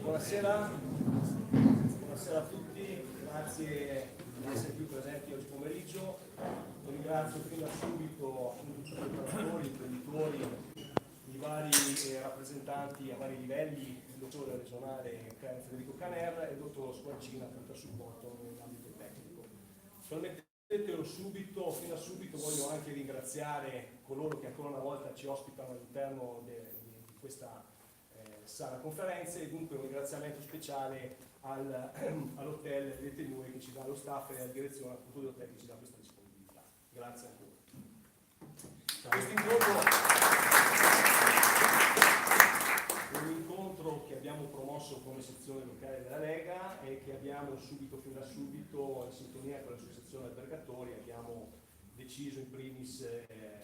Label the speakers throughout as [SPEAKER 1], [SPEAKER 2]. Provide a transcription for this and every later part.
[SPEAKER 1] Buonasera a tutti, grazie di essere qui presenti oggi pomeriggio. Ringrazio fin da subito tutti i operatori, imprenditori, i vari rappresentanti a vari livelli, il dottore regionale Federico Caner e il dottor Squarcina per il supporto nell'ambito tecnico. Permettetelo subito, fin da subito voglio anche ringraziare coloro che ancora una volta ci ospitano all'interno di questa sala conferenze e dunque un ringraziamento speciale all'hotel Detenue che ci dà lo staff e alla direzione appunto dell'hotel che ci dà questa disponibilità. Grazie ancora. Questo incontro è un incontro che abbiamo promosso come sezione locale della Lega e che abbiamo subito, fin da subito, in sintonia con l'associazione albergatori, abbiamo deciso in primis,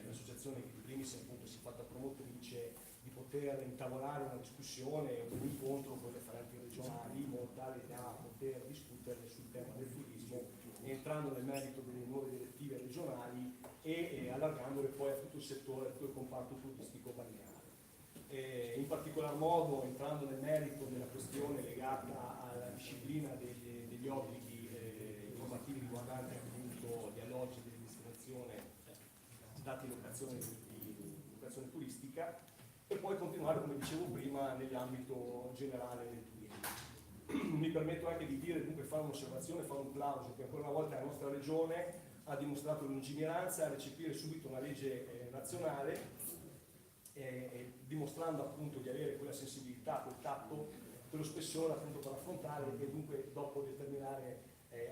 [SPEAKER 1] l'associazione che in primis appunto si è fatta promotrice di poter intavolare una discussione, un incontro con le referenti regionali in modo tale da poter discutere sul tema del turismo, entrando nel merito delle nuove direttive regionali e allargandole poi a tutto il settore, a tutto il comparto turistico balneare. In particolar modo entrando nel merito della questione legata alla disciplina degli obblighi informativi riguardanti appunto gli alloggi di destinazione dati in locazione turistica, per poi continuare, come dicevo prima, nell'ambito generale del turismo. Mi permetto anche di dire, dunque, fare un'osservazione, fare un plauso, che ancora una volta la nostra regione ha dimostrato lungimiranza a recepire subito una legge nazionale, dimostrando appunto di avere quella sensibilità, quel tatto, quello spessore appunto per affrontare e dunque dopo determinare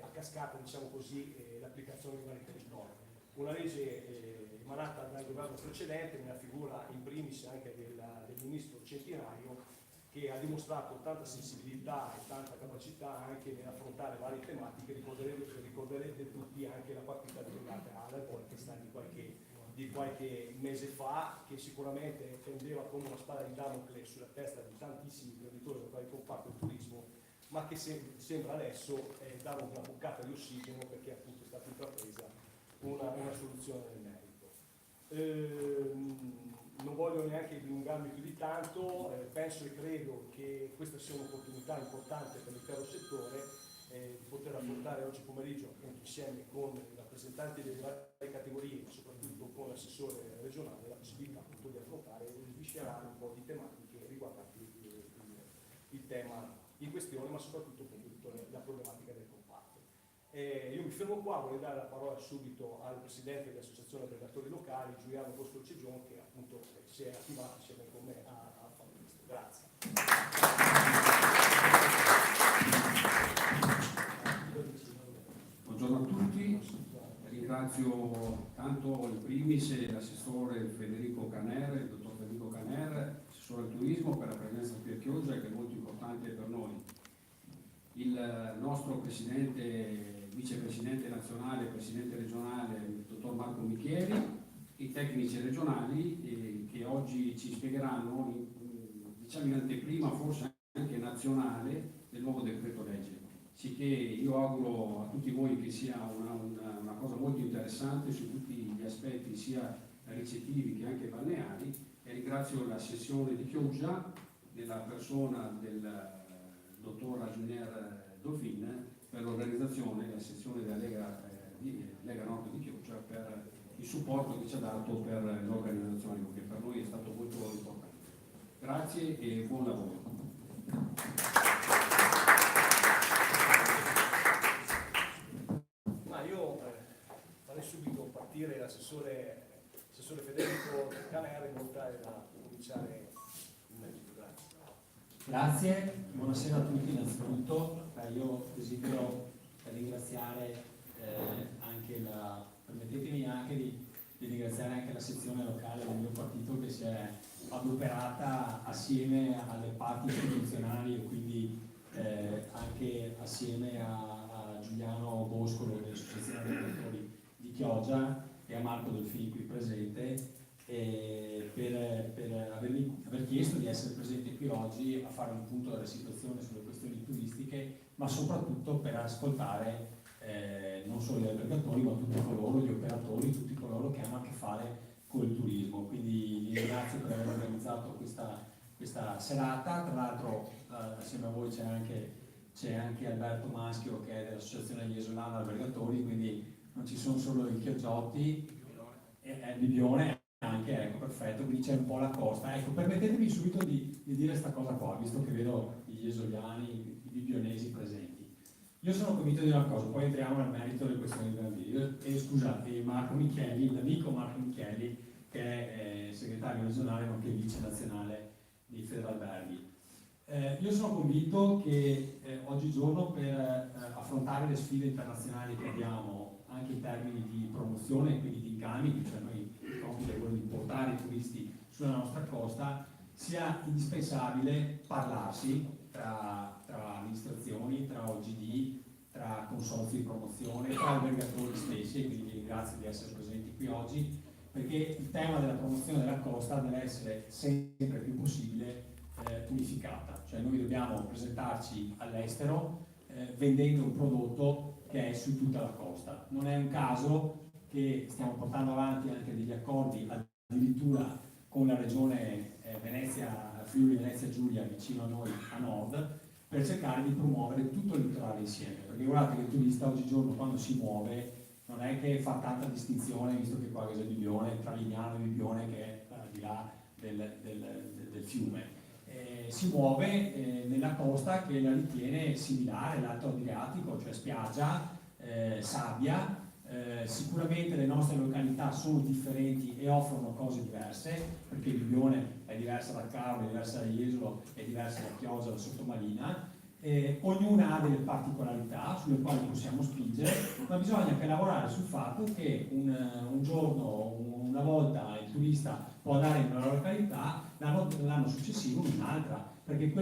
[SPEAKER 1] a cascata, diciamo così, l'applicazione di vari territori. Una legge emanata dal governo precedente, nella figura in primis anche del ministro Centinaio, che ha dimostrato tanta sensibilità e tanta capacità anche nell'affrontare varie tematiche. Ricorderete tutti anche la partita legata alla Bolkestein di qualche mese fa, che sicuramente pendeva come una spada di Damocle sulla testa di tantissimi imprenditori del vari comparto del turismo, ma che sembra adesso dare una boccata di ossigeno perché appunto è stata intrapresa una soluzione nel merito. Non voglio neanche dilungarmi più di tanto, penso e credo che questa sia un'opportunità importante per l'intero settore di poter affrontare oggi pomeriggio appunto insieme con i rappresentanti delle varie categorie, soprattutto con l'assessore regionale, la possibilità appunto di affrontare e di sviscerare un po' di tematiche riguardanti il tema in questione, ma soprattutto la problematica del comparto. Io mi fermo qua, vorrei dare la parola subito al presidente dell'associazione albergatori locali, Giuliano Bosco Cegion, che appunto si è attivato insieme con me a fare questo. Grazie.
[SPEAKER 2] Buongiorno a tutti, ringrazio tanto il primis l'assessore Federico Caner, il dottor Federico Caner, assessore al turismo, per la presenza qui a Chioggia, che è molto importante per noi. Il nostro presidente, vicepresidente nazionale, presidente regionale, il dottor Marco Michieri, i tecnici regionali che oggi ci spiegheranno, diciamo in anteprima forse anche nazionale, del nuovo decreto legge. Sicché io auguro a tutti voi che sia una cosa molto interessante su tutti gli aspetti sia ricettivi che anche balneari, e ringrazio la sessione di Chioggia nella persona del dottor Raggiunier Dauphin per l'organizzazione della sezione della Lega Nord di Chioggia per il supporto che ci ha dato per l'organizzazione, che per noi è stato molto importante. Grazie e buon lavoro.
[SPEAKER 1] Farei subito partire l'assessore Federico Caner in modo tale da cominciare il merito.
[SPEAKER 3] Grazie, buonasera a tutti innanzitutto. Io desidero ringraziare permettetemi anche di ringraziare anche la sezione locale del mio partito che si è adoperata assieme alle parti istituzionali e quindi anche assieme a Giuliano Boscolo dell'Associazione dei Direttori di Chioggia e a Marco Dolfini qui presente per aver chiesto di essere presente qui oggi a fare un punto della situazione sulle questioni turistiche, ma soprattutto per ascoltare non solo gli albergatori ma tutti coloro, gli operatori, tutti coloro che hanno a che fare col turismo. Quindi vi ringrazio per aver organizzato questa serata. Tra l'altro assieme a voi c'è anche Alberto Maschio, che è dell'Associazione Iesolana Albergatori, quindi non ci sono solo i Chiogiotti, e Bibione anche, ecco, perfetto, quindi c'è un po' la costa. Ecco, permettetemi subito di dire questa cosa qua, visto che vedo gli esoliani, i bibionesi presenti. Io sono convinto di una cosa, poi entriamo nel merito delle questioni di Brambilla. Scusa, Marco Micheli, l'amico Marco Micheli, che è segretario regionale nonché vice nazionale di Federalberghi. Io sono convinto che oggigiorno per affrontare le sfide internazionali che abbiamo anche in termini di promozione e quindi di incoming, cioè noi il compito è quello di portare i turisti sulla nostra costa, sia indispensabile parlarsi tra amministrazioni, tra OGD, tra consorzi di promozione, tra albergatori stessi, e quindi vi ringrazio di essere presenti qui oggi, perché il tema della promozione della costa deve essere sempre più possibile unificata, cioè noi dobbiamo presentarci all'estero vendendo un prodotto che è su tutta la costa. Non è un caso che stiamo portando avanti anche degli accordi addirittura con la regione Venezia, Friuli Venezia Giulia, vicino a noi a nord, per cercare di promuovere tutto il litorale insieme, perché guardate che il turista oggigiorno quando si muove non è che fa tanta distinzione, visto che qua c'è Bibione, tra Lignano e Bibione, che è al di là del fiume. Si muove nella costa che la ritiene similare all'Alto Adriatico, cioè spiaggia, sabbia. Sicuramente le nostre località sono differenti e offrono cose diverse, perché Bibione è diversa da Cavolo, è diversa da Jesolo, è diversa da Chioggia, da Sottomarina. Ognuna ha delle particolarità sulle quali possiamo spingere, ma bisogna anche lavorare sul fatto che un giorno, una volta il turista può andare in una località, l'anno successivo in un'altra, perché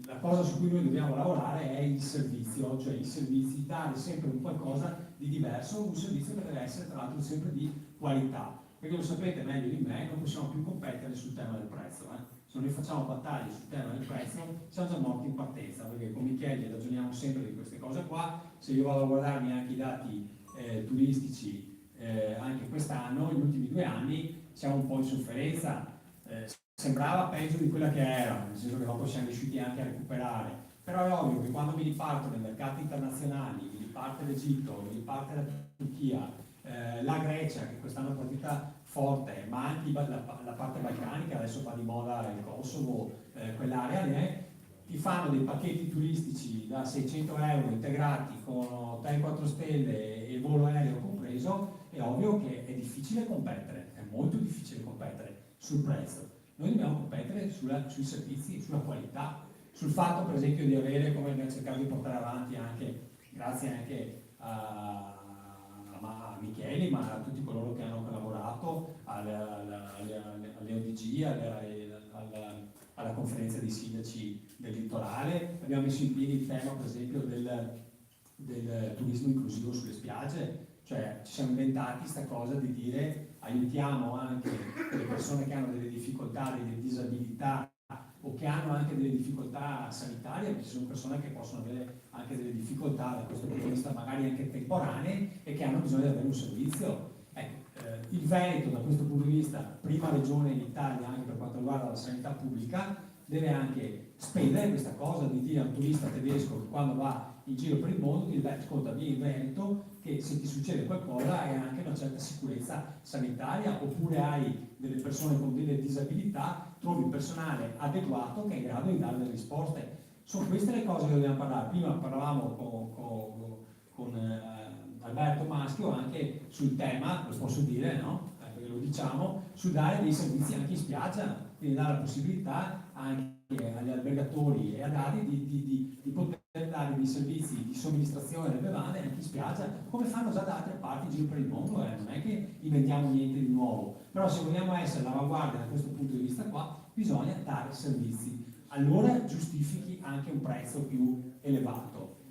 [SPEAKER 3] la cosa su cui noi dobbiamo lavorare è il servizio, cioè i servizi, dare sempre un qualcosa di diverso, un servizio che deve essere tra l'altro sempre di qualità, perché lo sapete meglio di me, non possiamo più competere sul tema del prezzo. Se noi facciamo battaglie sul tema del prezzo siamo già morti in partenza, perché con Micheli ragioniamo sempre di queste cose qua. Se io vado a guardarmi anche i dati turistici anche quest'anno, gli ultimi 2 anni, siamo un po' in sofferenza, sembrava peggio di quella che era, nel senso che dopo siamo riusciti anche a recuperare, però è ovvio che quando mi riparto nei mercati internazionali, mi riparte l'Egitto, mi riparte la Turchia, la Grecia che quest'anno è partita forte, ma anche la parte balcanica, adesso va di moda il Kosovo, quell'area lì, ti fanno dei pacchetti turistici da 600 euro integrati con hotel 4 stelle e volo aereo compreso, è ovvio che è difficile competere, è molto difficile competere sul prezzo. Noi dobbiamo competere sui servizi, sulla qualità, sul fatto per esempio di avere, come abbiamo cercato di portare avanti anche, grazie anche a Micheli, ma a tutti coloro che hanno collaborato, alle ODG, alla conferenza dei sindaci del litorale. Abbiamo messo in piedi il tema per esempio del turismo inclusivo sulle spiagge, cioè ci siamo inventati questa cosa di dire aiutiamo anche le persone che hanno delle difficoltà, delle disabilità o che hanno anche delle difficoltà sanitarie, perché ci sono persone che possono avere anche delle difficoltà da questo punto di vista magari anche temporanee e che hanno bisogno di avere un servizio. Il Veneto da questo punto di vista, prima regione in Italia anche per quanto riguarda la sanità pubblica, deve anche spendere questa cosa di dire a un turista tedesco che quando va in giro per il mondo ti dice ascolta, vieni in Veneto che se ti succede qualcosa hai anche una certa sicurezza sanitaria, oppure hai delle persone con delle disabilità, trovi il personale adeguato che è in grado di dare delle risposte. Sono queste le cose che dobbiamo parlare. Prima parlavamo con Alberto Maschio anche sul tema, lo posso dire, no? Perché lo diciamo, sul dare dei servizi anche in spiaggia, quindi dare la possibilità anche agli albergatori e ad altri di poter dare dei servizi di somministrazione delle bevande anche in spiaggia, come fanno già da altre parti in giro per il mondo, non è che inventiamo niente di nuovo, però se vogliamo essere all'avanguardia da questo punto di vista qua, bisogna dare servizi, allora giustifichi anche un prezzo più elevato.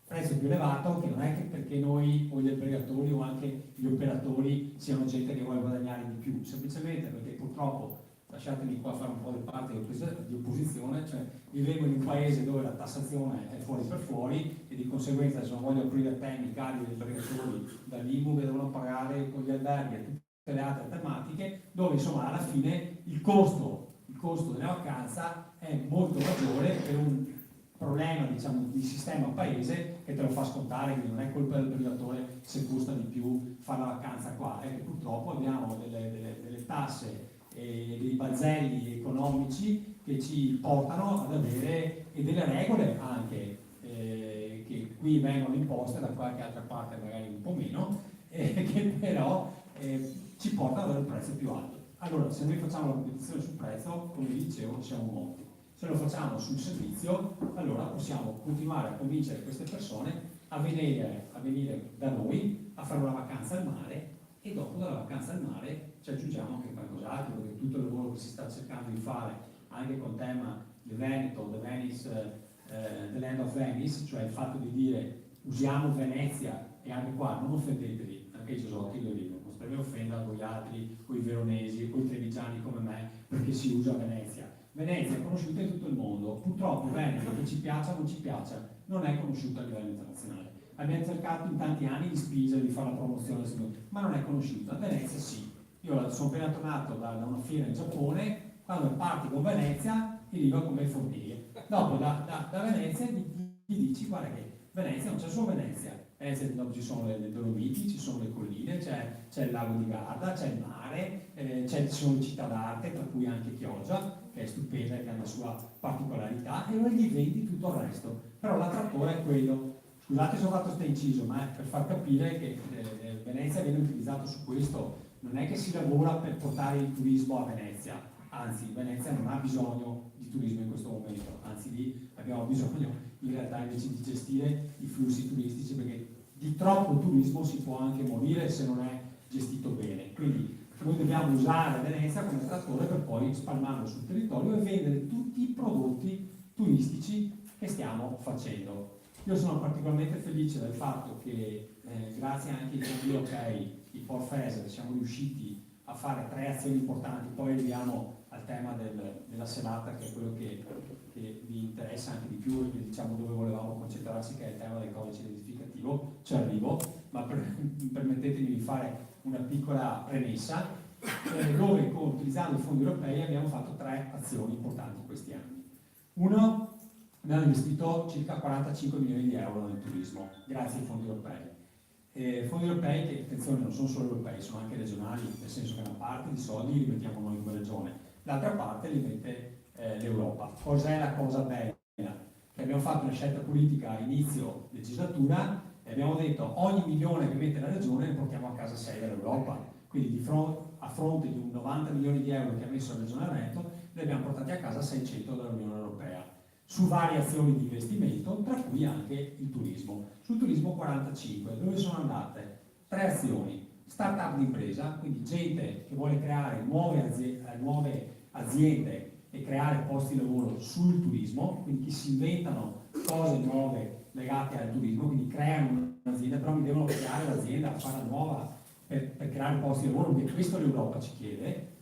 [SPEAKER 3] Prezzo più elevato che non è che perché noi o gli albergatori o anche gli operatori siano gente che vuole guadagnare di più, semplicemente perché purtroppo, lasciatemi qua fare un po' di parte di opposizione, cioè vivevo in un paese dove la tassazione è fuori per fuori e di conseguenza se non voglio aprire temi cari degli albergatori dall'IMU che devono pagare con gli alberghi e tutte le altre tematiche, dove insomma alla fine il costo costo della vacanza è molto maggiore per un problema, diciamo, di sistema paese che te lo fa scontare, quindi non è colpa del privatore se costa di più fare la vacanza qua, è che purtroppo abbiamo delle tasse e dei balzelli economici che ci portano ad avere, e delle regole anche che qui vengono imposte, da qualche altra parte magari un po' meno, che però ci portano ad avere un prezzo più alto. Allora, se noi facciamo la competizione sul prezzo, come vi dicevo, siamo morti. Se lo facciamo sul servizio, allora possiamo continuare a convincere queste persone a venire da noi a fare una vacanza al mare, e dopo dalla vacanza al mare ci aggiungiamo anche qualcos'altro, perché tutto il lavoro che si sta cercando di fare anche col tema del Veneto, the Land of Venice, cioè il fatto di dire usiamo Venezia, e anche qua non offendetevi, anche i Gesotti lo dicono, non spero offenda voi altri, voi veronesi, voi trevigiani come me, perché si usa Venezia. Venezia è conosciuta in tutto il mondo, purtroppo Veneto, che ci piaccia o non ci piaccia, non è conosciuta a livello internazionale. Abbiamo cercato in tanti anni di spingere, di fare la promozione, ma non è conosciuta. Venezia sì. Io sono appena tornato da una fiera in Giappone, quando parti con Venezia ti dico come i fortieri. Dopo da Venezia gli dici guarda che Venezia non c'è solo Venezia, dopo ci sono le Dolomiti, ci sono le colline, c'è il lago di Garda, c'è il mare, ci sono le città d'arte, tra cui anche Chioggia, che è stupenda e che ha una sua particolarità, e allora gli vendi tutto il resto. Però l'attrattore è quello. Scusate se ho fatto questo inciso, ma è per far capire che Venezia viene utilizzato su questo. Non è che si lavora per portare il turismo a Venezia, anzi Venezia non ha bisogno di turismo in questo momento, anzi lì abbiamo bisogno in realtà invece di gestire i flussi turistici, perché di troppo turismo si può anche morire se non è gestito bene. Quindi noi dobbiamo usare Venezia come attrattore per poi spalmarlo sul territorio e vendere tutti i prodotti turistici che stiamo facendo. Io sono particolarmente felice del fatto che grazie anche ai fondi ok, i Porfese, siamo riusciti a fare 3 azioni importanti. Poi arriviamo al tema della serata, che è quello che vi interessa anche di più, e diciamo dove volevamo concentrarsi, che è il tema del codice identificativo. Ci arrivo, ma permettetemi di fare una piccola premessa, dove utilizzando i fondi europei abbiamo fatto 3 azioni importanti in questi anni. Uno, abbiamo investito circa 45 milioni di euro nel turismo, grazie ai fondi europei. Fondi europei che, attenzione, non sono solo europei, sono anche regionali, nel senso che una parte di soldi li mettiamo noi come regione, l'altra parte li mette l'Europa. Cos'è la cosa bella? Che abbiamo fatto una scelta politica a inizio legislatura e abbiamo detto ogni milione che mette la regione ne portiamo a casa 6 dall'Europa. Quindi a fronte di un 90 milioni di euro che ha messo la regione Veneto, ne abbiamo portati a casa 600 dall'Unione Europea, su varie azioni di investimento, tra cui anche il turismo. Sul turismo 45, dove sono andate? 3 azioni: start-up d'impresa, quindi gente che vuole creare nuove aziende e creare posti di lavoro sul turismo, quindi che si inventano cose nuove legate al turismo, quindi creano un'azienda, però mi devono creare l'azienda, farla nuova per creare posti di lavoro, perché questo l'Europa ci chiede.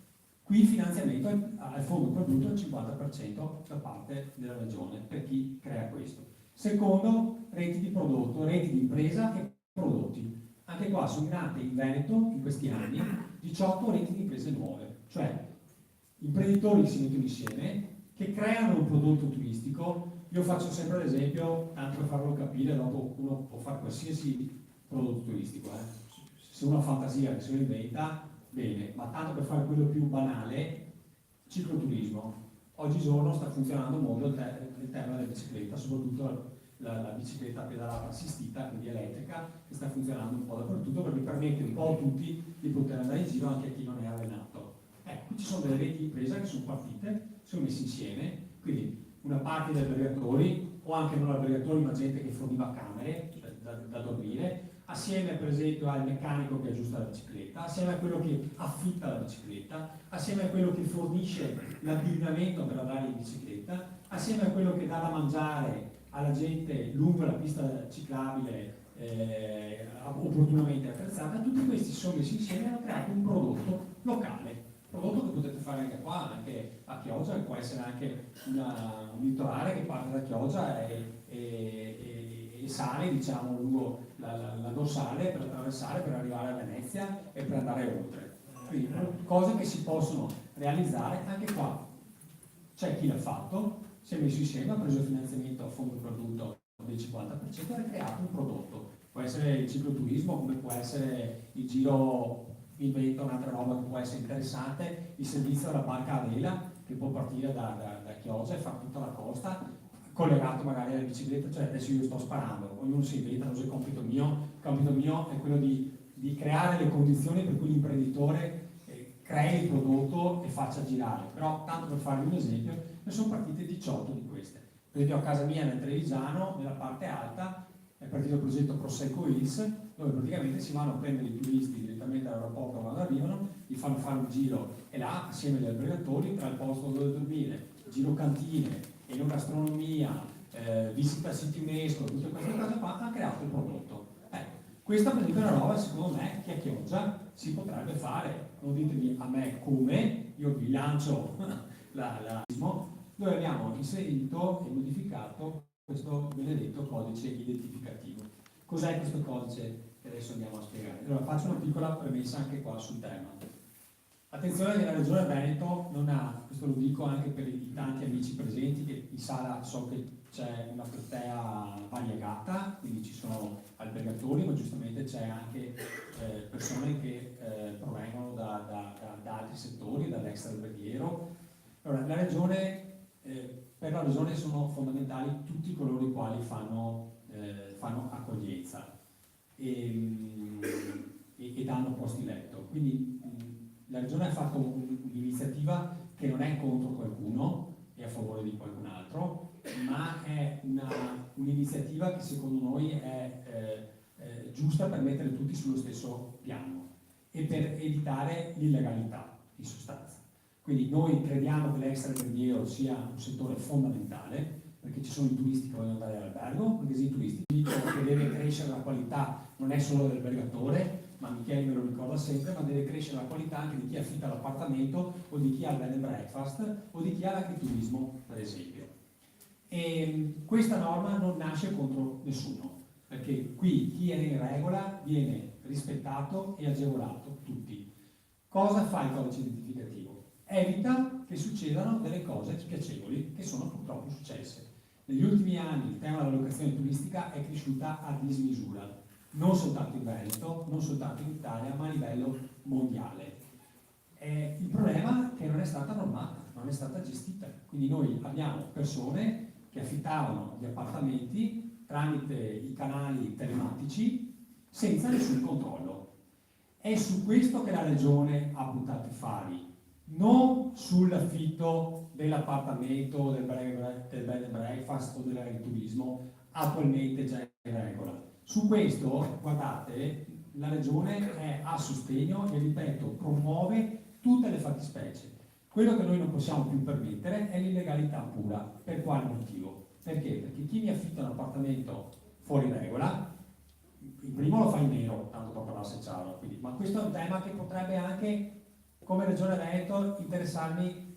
[SPEAKER 3] Qui il finanziamento al fondo perduto è il 50% da parte della regione per chi crea questo. Secondo, reti di prodotto, reti di impresa e prodotti. Anche qua sono nate in Veneto in questi anni 18 reti di imprese nuove, cioè imprenditori che si mettono insieme, che creano un prodotto turistico. Io faccio sempre l'esempio, tanto per farlo capire, dopo uno può fare qualsiasi prodotto turistico. Se uno ha fantasia che se lo inventa, bene, ma tanto per fare quello più banale, cicloturismo. Oggigiorno sta funzionando molto il tema della bicicletta, soprattutto la bicicletta pedalata assistita, quindi elettrica, che sta funzionando un po' dappertutto, perché permette un po' a tutti di poter andare in giro, anche a chi non è allenato. Qui ci sono delle reti di impresa che sono partite, sono messe insieme, quindi una parte degli albergatori, o anche non albergatori, ma gente che forniva camere da dormire, assieme per esempio al meccanico che aggiusta la bicicletta, assieme a quello che affitta la bicicletta, assieme a quello che fornisce l'abbinamento per andare in bicicletta, assieme a quello che dà da mangiare alla gente lungo la pista ciclabile opportunamente attrezzata. Tutti questi sono messi insieme e hanno creato un prodotto locale, prodotto che potete fare anche qua, anche a Chioggia, che può essere anche un litorale che parte da Chioggia e sale, diciamo, lungo la dorsale per attraversare, per arrivare a Venezia e per andare oltre. Quindi cose che si possono realizzare anche qua. c'è chi l'ha fatto, si è messo insieme, ha preso il finanziamento a fondo perduto del 50% e ha creato un prodotto. Può essere il cicloturismo, come può essere il giro, invento un'altra roba che può essere interessante, il servizio della barca a vela che può partire da Chioggia e fare tutta la costa, collegato magari alla bicicletta. Cioè adesso io sto sparando, ognuno si inventa, non so, il compito mio è quello di creare le condizioni per cui l'imprenditore crei il prodotto e faccia girare. Però, tanto per farvi un esempio, ne sono partite 18 di queste. Per esempio a casa mia nel Trevigiano, nella parte alta, è partito il progetto Prosecco Hills, dove praticamente si vanno a prendere i turisti direttamente all'aeroporto quando arrivano, gli fanno fare un giro e là, assieme agli albergatori, tra il posto dove dormire, giro cantine, enogastronomia, visita siti UNESCO, tutte queste cose qua, hanno creato il prodotto. Questa per esempio è una roba, secondo me, che a Chioggia si potrebbe fare. Non ditemi a me come, io vi lancio dove abbiamo inserito e modificato questo benedetto codice identificativo. Cos'è questo codice che adesso andiamo a spiegare? Allora faccio una piccola premessa anche qua sul tema. Attenzione che la Regione Veneto non ha, questo lo dico anche per i tanti amici presenti, che in sala so che c'è una platea variegata, quindi ci sono albergatori, ma giustamente c'è anche persone che provengono da altri settori, dall'extra-alberghiero. Allora, la Regione, per la Regione sono fondamentali tutti coloro i quali fanno accoglienza e danno posti letto. Quindi la Regione ha fatto un'iniziativa che non è contro qualcuno e a favore di qualcun altro, ma è un'iniziativa che secondo noi è giusta per mettere tutti sullo stesso piano e per evitare l'illegalità in sostanza. Quindi noi crediamo che l'extraalberghiero sia un settore fondamentale, perché ci sono i turisti che vogliono andare all'albergo, perché se i turisti dicono che deve crescere la qualità non è solo dell'albergatore, ma Michele me lo ricorda sempre, ma deve crescere la qualità anche di chi affitta l'appartamento o di chi ha il bed and breakfast o di chi ha l'agriturismo, per esempio. E questa norma non nasce contro nessuno, perché qui chi è in regola viene rispettato e agevolato tutti. Cosa fa il codice identificativo? Evita che succedano delle cose spiacevoli che sono purtroppo successe. Negli ultimi anni il tema della locazione turistica è cresciuta a dismisura, non soltanto in Veneto, non soltanto in Italia, ma a livello mondiale. Il problema è che non è stata normata, non è stata gestita. Quindi noi abbiamo persone che affittavano gli appartamenti tramite i canali telematici senza nessun controllo. È su questo che la Regione ha puntato i fari, non sull'affitto dell'appartamento, del bed and breakfast o dell'agriturismo attualmente già in regola. Su questo, guardate, la Regione è a sostegno e, ripeto, promuove tutte le fattispecie. Quello che noi non possiamo più permettere è l'illegalità pura. Per quale motivo? Perché? Perché chi mi affitta un appartamento fuori regola, il primo lo fa in nero, tanto per parlarsi chiaro, ma questo è un tema che potrebbe anche, come Regione Veneto, interessarmi,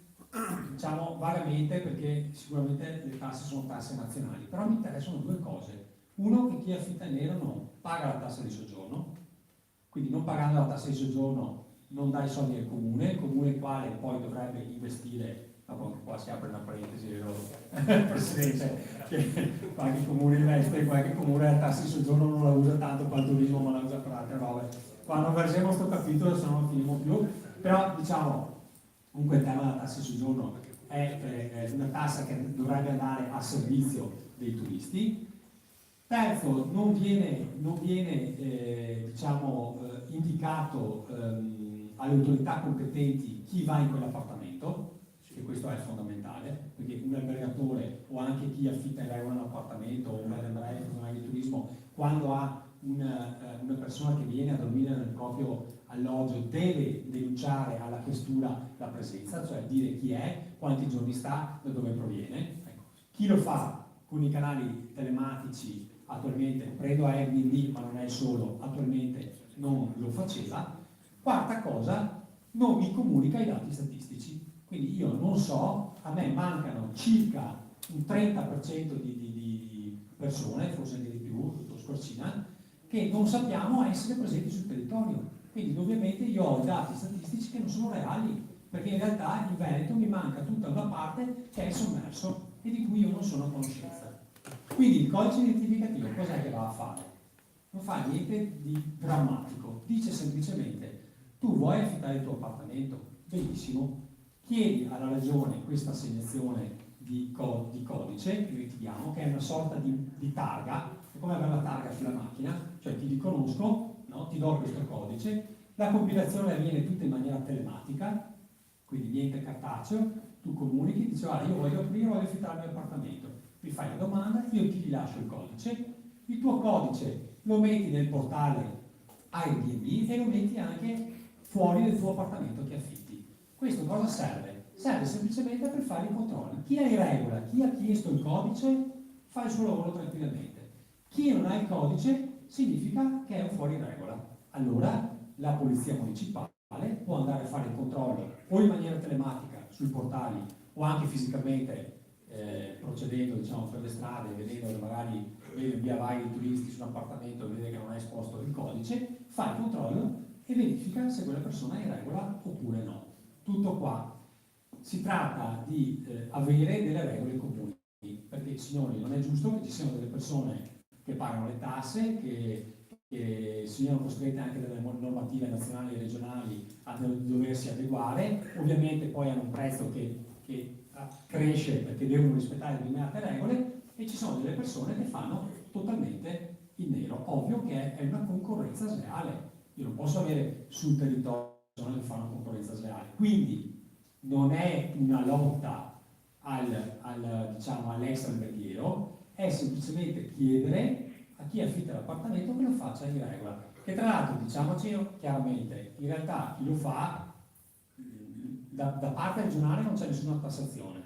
[SPEAKER 3] diciamo, vagamente, perché sicuramente le tasse sono tasse nazionali, però mi interessano due cose. Uno, che chi affitta in nero non paga la tassa di soggiorno, quindi non pagando la tassa di soggiorno non dà i soldi al comune, il comune quale poi dovrebbe investire, anche qua si apre una parentesi, Presidente, che qualche comune investe, qualche comune la tassa di soggiorno non la usa tanto per il turismo, ma la usa per altre robe. Quando versiamo questo capitolo, se no non finimo più, però diciamo, comunque il tema della tassa di soggiorno è una tassa che dovrebbe andare a servizio dei turisti. Terzo, non viene indicato alle autorità competenti chi va in quell'appartamento, e questo è fondamentale, perché un albergatore o anche chi affitta in regola un appartamento o un bed and breakfast, un agriturismo, quando ha una persona che viene a dormire nel proprio alloggio deve denunciare alla questura la presenza, cioè dire chi è, quanti giorni sta, da dove proviene. Ecco. Chi lo fa con i canali telematici attualmente, prendo Airbnb, ma non è solo, attualmente non lo faceva. Quarta cosa, non mi comunica i dati statistici. Quindi io non so, a me mancano circa un 30% di persone, forse anche di più, tutto scorcina, che non sappiamo essere presenti sul territorio. Quindi ovviamente io ho i dati statistici che non sono reali, perché in realtà in Veneto mi manca tutta una parte che è sommerso e di cui io non sono a conoscenza. Quindi il codice identificativo cos'è che va a fare? Non fa niente di drammatico, dice semplicemente: tu vuoi affittare il tuo appartamento? Benissimo, chiedi alla regione questa assegnazione di codice che noi ti diamo, che è una sorta di targa, è come avere la targa sulla macchina, cioè ti riconosco, no? Ti do questo codice, la compilazione avviene tutta in maniera telematica, quindi niente cartaceo, tu comunichi, dici guarda, io voglio aprire, voglio affittare il mio appartamento, mi fai la domanda, io ti rilascio il codice, il tuo codice lo metti nel portale Airbnb e lo metti anche fuori del tuo appartamento che affitti. Questo cosa serve? Serve semplicemente per fare i controlli. Chi è in regola, chi ha chiesto il codice, fa il suo lavoro tranquillamente. Chi non ha il codice significa che è un fuori regola. Allora la polizia municipale può andare a fare il controllo o in maniera telematica sui portali o anche fisicamente procedendo, diciamo, per le strade, vedendo che magari via vai i turisti su un appartamento e vede che non ha esposto il codice, fa il controllo e verifica se quella persona è in regola oppure no. Tutto qua. Si tratta di avere delle regole comuni, perché signori non è giusto che ci siano delle persone che pagano le tasse, che siano costrette anche dalle normative nazionali e regionali a doversi adeguare, ovviamente poi hanno un prezzo che cresce perché devono rispettare determinate regole, e ci sono delle persone che fanno totalmente in nero. Ovvio che è una concorrenza sleale, io non posso avere sul territorio persone che fanno concorrenza sleale, quindi non è una lotta diciamo, all'extraverghiero, è semplicemente chiedere a chi affitta l'appartamento che lo faccia in regola. Che tra l'altro, diciamoci chiaramente, in realtà chi lo fa, da parte regionale non c'è nessuna tassazione,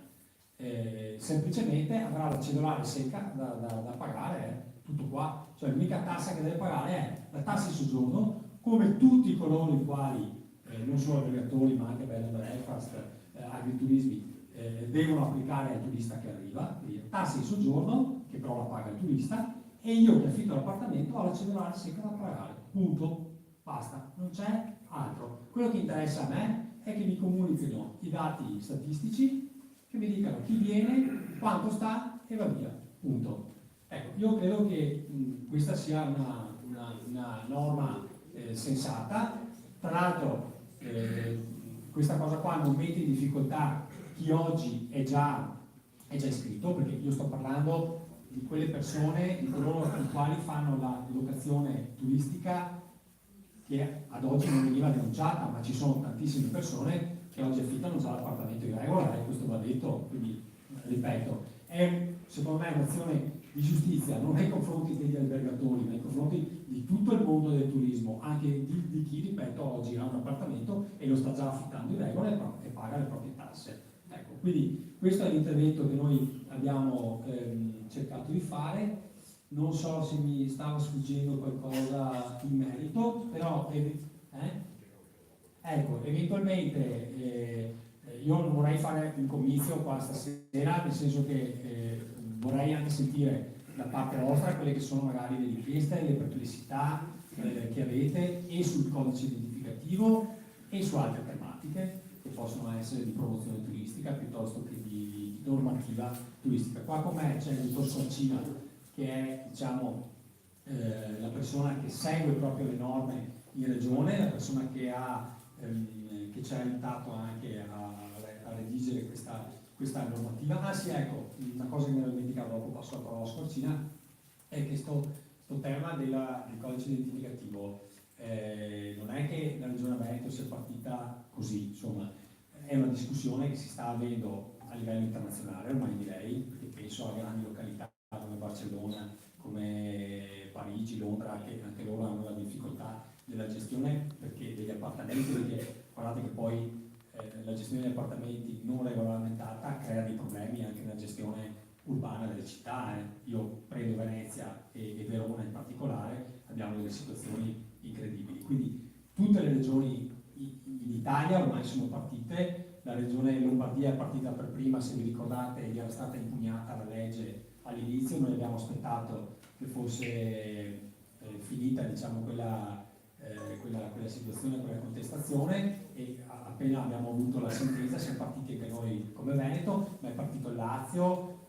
[SPEAKER 3] semplicemente avrà la cedolare secca da pagare, tutto qua. Cioè l'unica tassa che deve pagare è la tassa di soggiorno, come tutti coloro i quali non solo albergatori ma anche bed and breakfast, agriturismi, devono applicare al turista che arriva, quindi tasse di soggiorno che però la paga il turista, e io che affitto l'appartamento ho la cedolare secca da pagare, punto, basta, non c'è altro. Quello che interessa a me è che mi comunichino i dati statistici, che mi dicano chi viene, quanto sta e va via, punto. Ecco, io credo che questa sia una norma sensata. Tra l'altro questa cosa qua non mette in difficoltà chi oggi è già iscritto, perché io sto parlando di quelle persone, di coloro i quali fanno la locazione turistica che ad oggi non veniva denunciata, ma ci sono tantissime persone che oggi affittano già l'appartamento in regola, e questo va detto, quindi ripeto, è secondo me un'azione di giustizia non nei confronti degli albergatori, ma nei confronti di tutto il mondo del turismo, anche di chi, ripeto, oggi ha un appartamento e lo sta già affittando in regola e paga le proprie tasse. Ecco, quindi questo è l'intervento che noi abbiamo cercato di fare. Non so se mi stava sfuggendo qualcosa in merito, però ecco, eventualmente io non vorrei fare un comizio qua stasera, nel senso che vorrei anche sentire da parte vostra quelle che sono magari le richieste, le perplessità che avete e sul codice identificativo e su altre tematiche che possono essere di promozione turistica piuttosto che di normativa turistica. Qua con me c'è il dottor Sorcina, che è, diciamo, la persona che segue proprio le norme in regione, la persona che ci ha aiutato anche a redigere questa normativa. Ah sì, ecco, una cosa che mi ero dimenticato, dopo passo la parola a Scorcina, è che questo tema del codice identificativo non è che la Regione Veneto sia partita così, insomma, è una discussione che si sta avendo a livello internazionale, ormai direi, perché penso a grandi località come Barcellona, come Parigi, Londra, che anche loro hanno la difficoltà della gestione perché degli appartamenti, perché guardate che poi la gestione degli appartamenti non regolamentata crea dei problemi anche nella gestione urbana delle città. Io prendo Venezia e Verona in particolare, abbiamo delle situazioni incredibili. Quindi tutte le regioni in Italia ormai sono partite, la regione Lombardia è partita per prima, se vi ricordate, gli era stata impugnata la legge all'inizio, noi abbiamo aspettato che fosse finita, diciamo, quella quella situazione, quella contestazione, e appena abbiamo avuto la sentenza siamo partiti anche noi come Veneto, ma è partito il Lazio,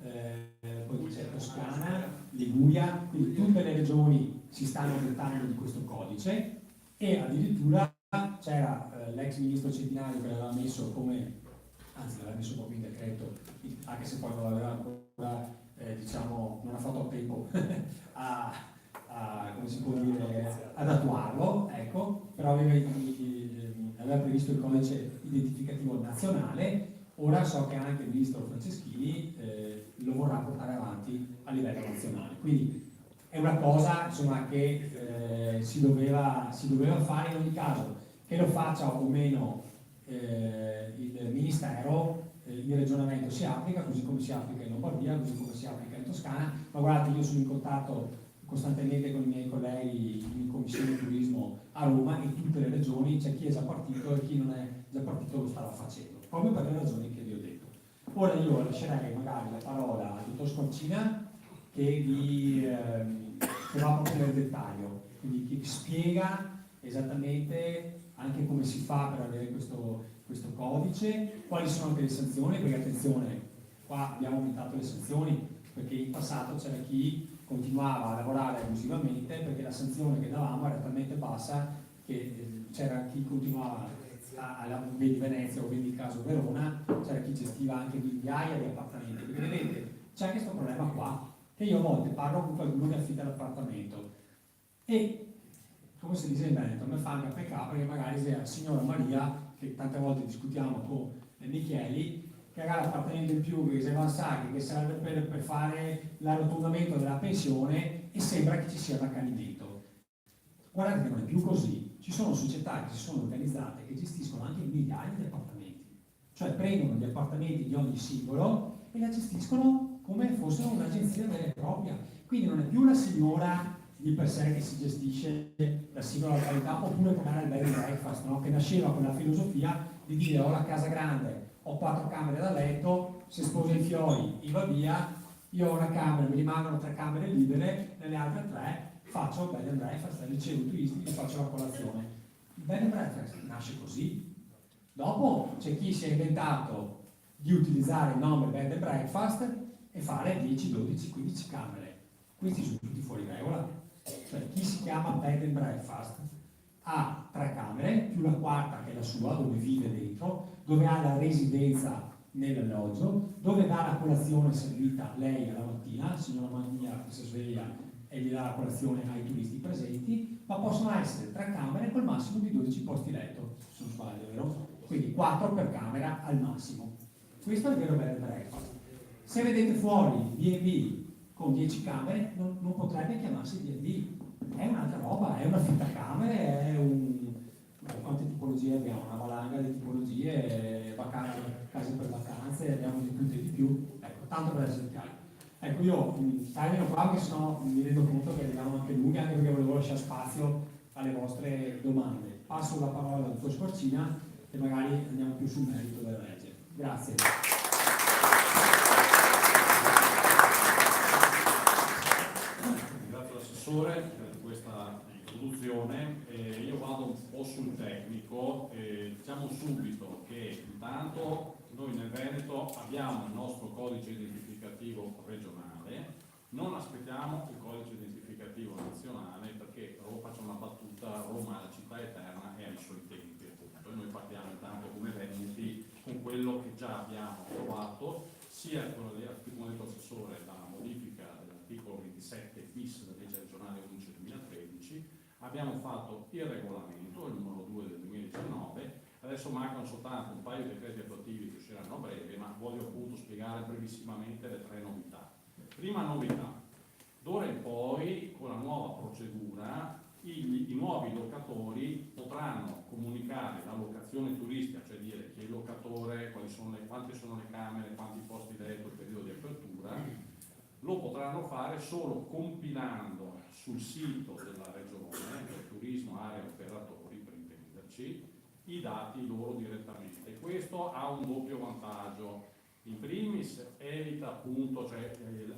[SPEAKER 3] poi c'è Toscana, Liguria, quindi tutte le regioni si stanno dotando di questo codice, e addirittura c'era l'ex ministro Centinaio che l'aveva messo come, anzi l'aveva messo proprio in decreto, anche se poi non l'aveva ancora, diciamo, non ha fatto a tempo come si può dire, ad attuarlo, ecco, però aveva previsto il codice identificativo nazionale. Ora so che anche il ministro Franceschini lo vorrà portare avanti a livello nazionale, quindi è una cosa, insomma, che si doveva fare in ogni caso, che lo faccia o meno il Ministero. Il ragionamento si applica, così come si applica in Lombardia, così come si applica in Toscana, ma guardate, io sono in contatto costantemente con i miei colleghi in Commissione Turismo a Roma, in tutte le regioni c'è chi è già partito e chi non è già partito lo stava facendo, proprio per le ragioni che vi ho detto. Ora io lascerei magari la parola al dottor Scorcina che va proprio nel dettaglio, quindi che vi spiega esattamente anche come si fa per avere questo codice, quali sono anche le sanzioni, perché attenzione, qua abbiamo aumentato le sanzioni perché in passato c'era chi continuava a lavorare abusivamente, perché la sanzione che davamo era talmente bassa che c'era chi continuava vedi Venezia o vedi il caso Verona, c'era chi gestiva anche migliaia di appartamenti. Quindi vedete, c'è questo problema qua, che io a volte parlo con qualcuno che affitta l'appartamento e, come si dice in Veneto, mi fa anche peccato perché magari se la signora Maria, che tante volte discutiamo con Micheli, che ha l'appartamento in più, che si va a sacchi, che serve per fare l'arrotondamento della pensione, e sembra che ci sia un accanimento. Guardate che non è più così, ci sono società che si sono organizzate che gestiscono anche migliaia di appartamenti, cioè prendono gli appartamenti di ogni singolo e la gestiscono come fossero un'agenzia vera e propria, quindi non è più la signora di per sé che si gestisce la singola località, oppure come era il bed and breakfast, no? Che nasceva con la filosofia di dire ho la casa grande, ho 4 camere da letto, se sposo i fiori io va via, io ho una camera, mi rimangono 3 camere libere, nelle altre 3 faccio il bed and breakfast, ricevo i turisti e faccio la colazione. Il bed and breakfast nasce così. Dopo c'è chi si è inventato di utilizzare il nome bed and breakfast e fare 10, 12, 15 camere. Questi sono tutti fuori regola. Cioè chi si chiama bed and breakfast ha 3 camere più la quarta che è la sua, dove vive dentro, dove ha la residenza nell'alloggio, dove dà la colazione servita lei alla mattina, la signora Magnia che si sveglia e gli dà la colazione ai turisti presenti, ma possono essere 3 camere col massimo di 12 posti letto, se non sbaglio, vero? Quindi 4 per camera al massimo. Questo è il vero bed and breakfast. Se vedete fuori B&B con 10 camere non potrebbe chiamarsi B&B, è un'altra roba, è un affittacamere, è quante tipologie abbiamo? Una valanga di tipologie, case per vacanze, abbiamo di tutto e di più, ecco, tanto per essere chiari. Ecco, io termino qua perché sennò mi rendo conto che arriviamo anche lunghi, anche perché volevo lasciare spazio alle vostre domande. Passo la parola al dottor Scorcina e magari andiamo più sul merito della legge. Grazie.
[SPEAKER 4] Per questa introduzione. Io vado un po' sul tecnico, diciamo subito che intanto noi nel Veneto abbiamo il nostro codice identificativo regionale, non aspettiamo il codice identificativo nazionale perché faccio una battuta, Roma è la città eterna e ha i suoi tempi, appunto, e noi partiamo intanto come veneti con quello che già abbiamo trovato, sia quello come ha detto l'assessore, la modifica dell'articolo 27 bis della legge regionale 11 2013, abbiamo fatto il regolamento, il numero 2 del 2019, adesso mancano soltanto un paio di decreti attuativi che usciranno a breve, ma voglio appunto spiegare brevissimamente le 3 novità. Prima novità, d'ora in poi con la nuova procedura i nuovi locatori potranno comunicare la locazione turistica, cioè dire chi è il locatore, quante sono le camere, quanti posti letto, il periodo di apertura, lo potranno fare solo compilando sul sito della regione, del turismo, area operatori per intenderci, i dati loro direttamente. Questo ha un doppio vantaggio. In primis è vendita appunto, cioè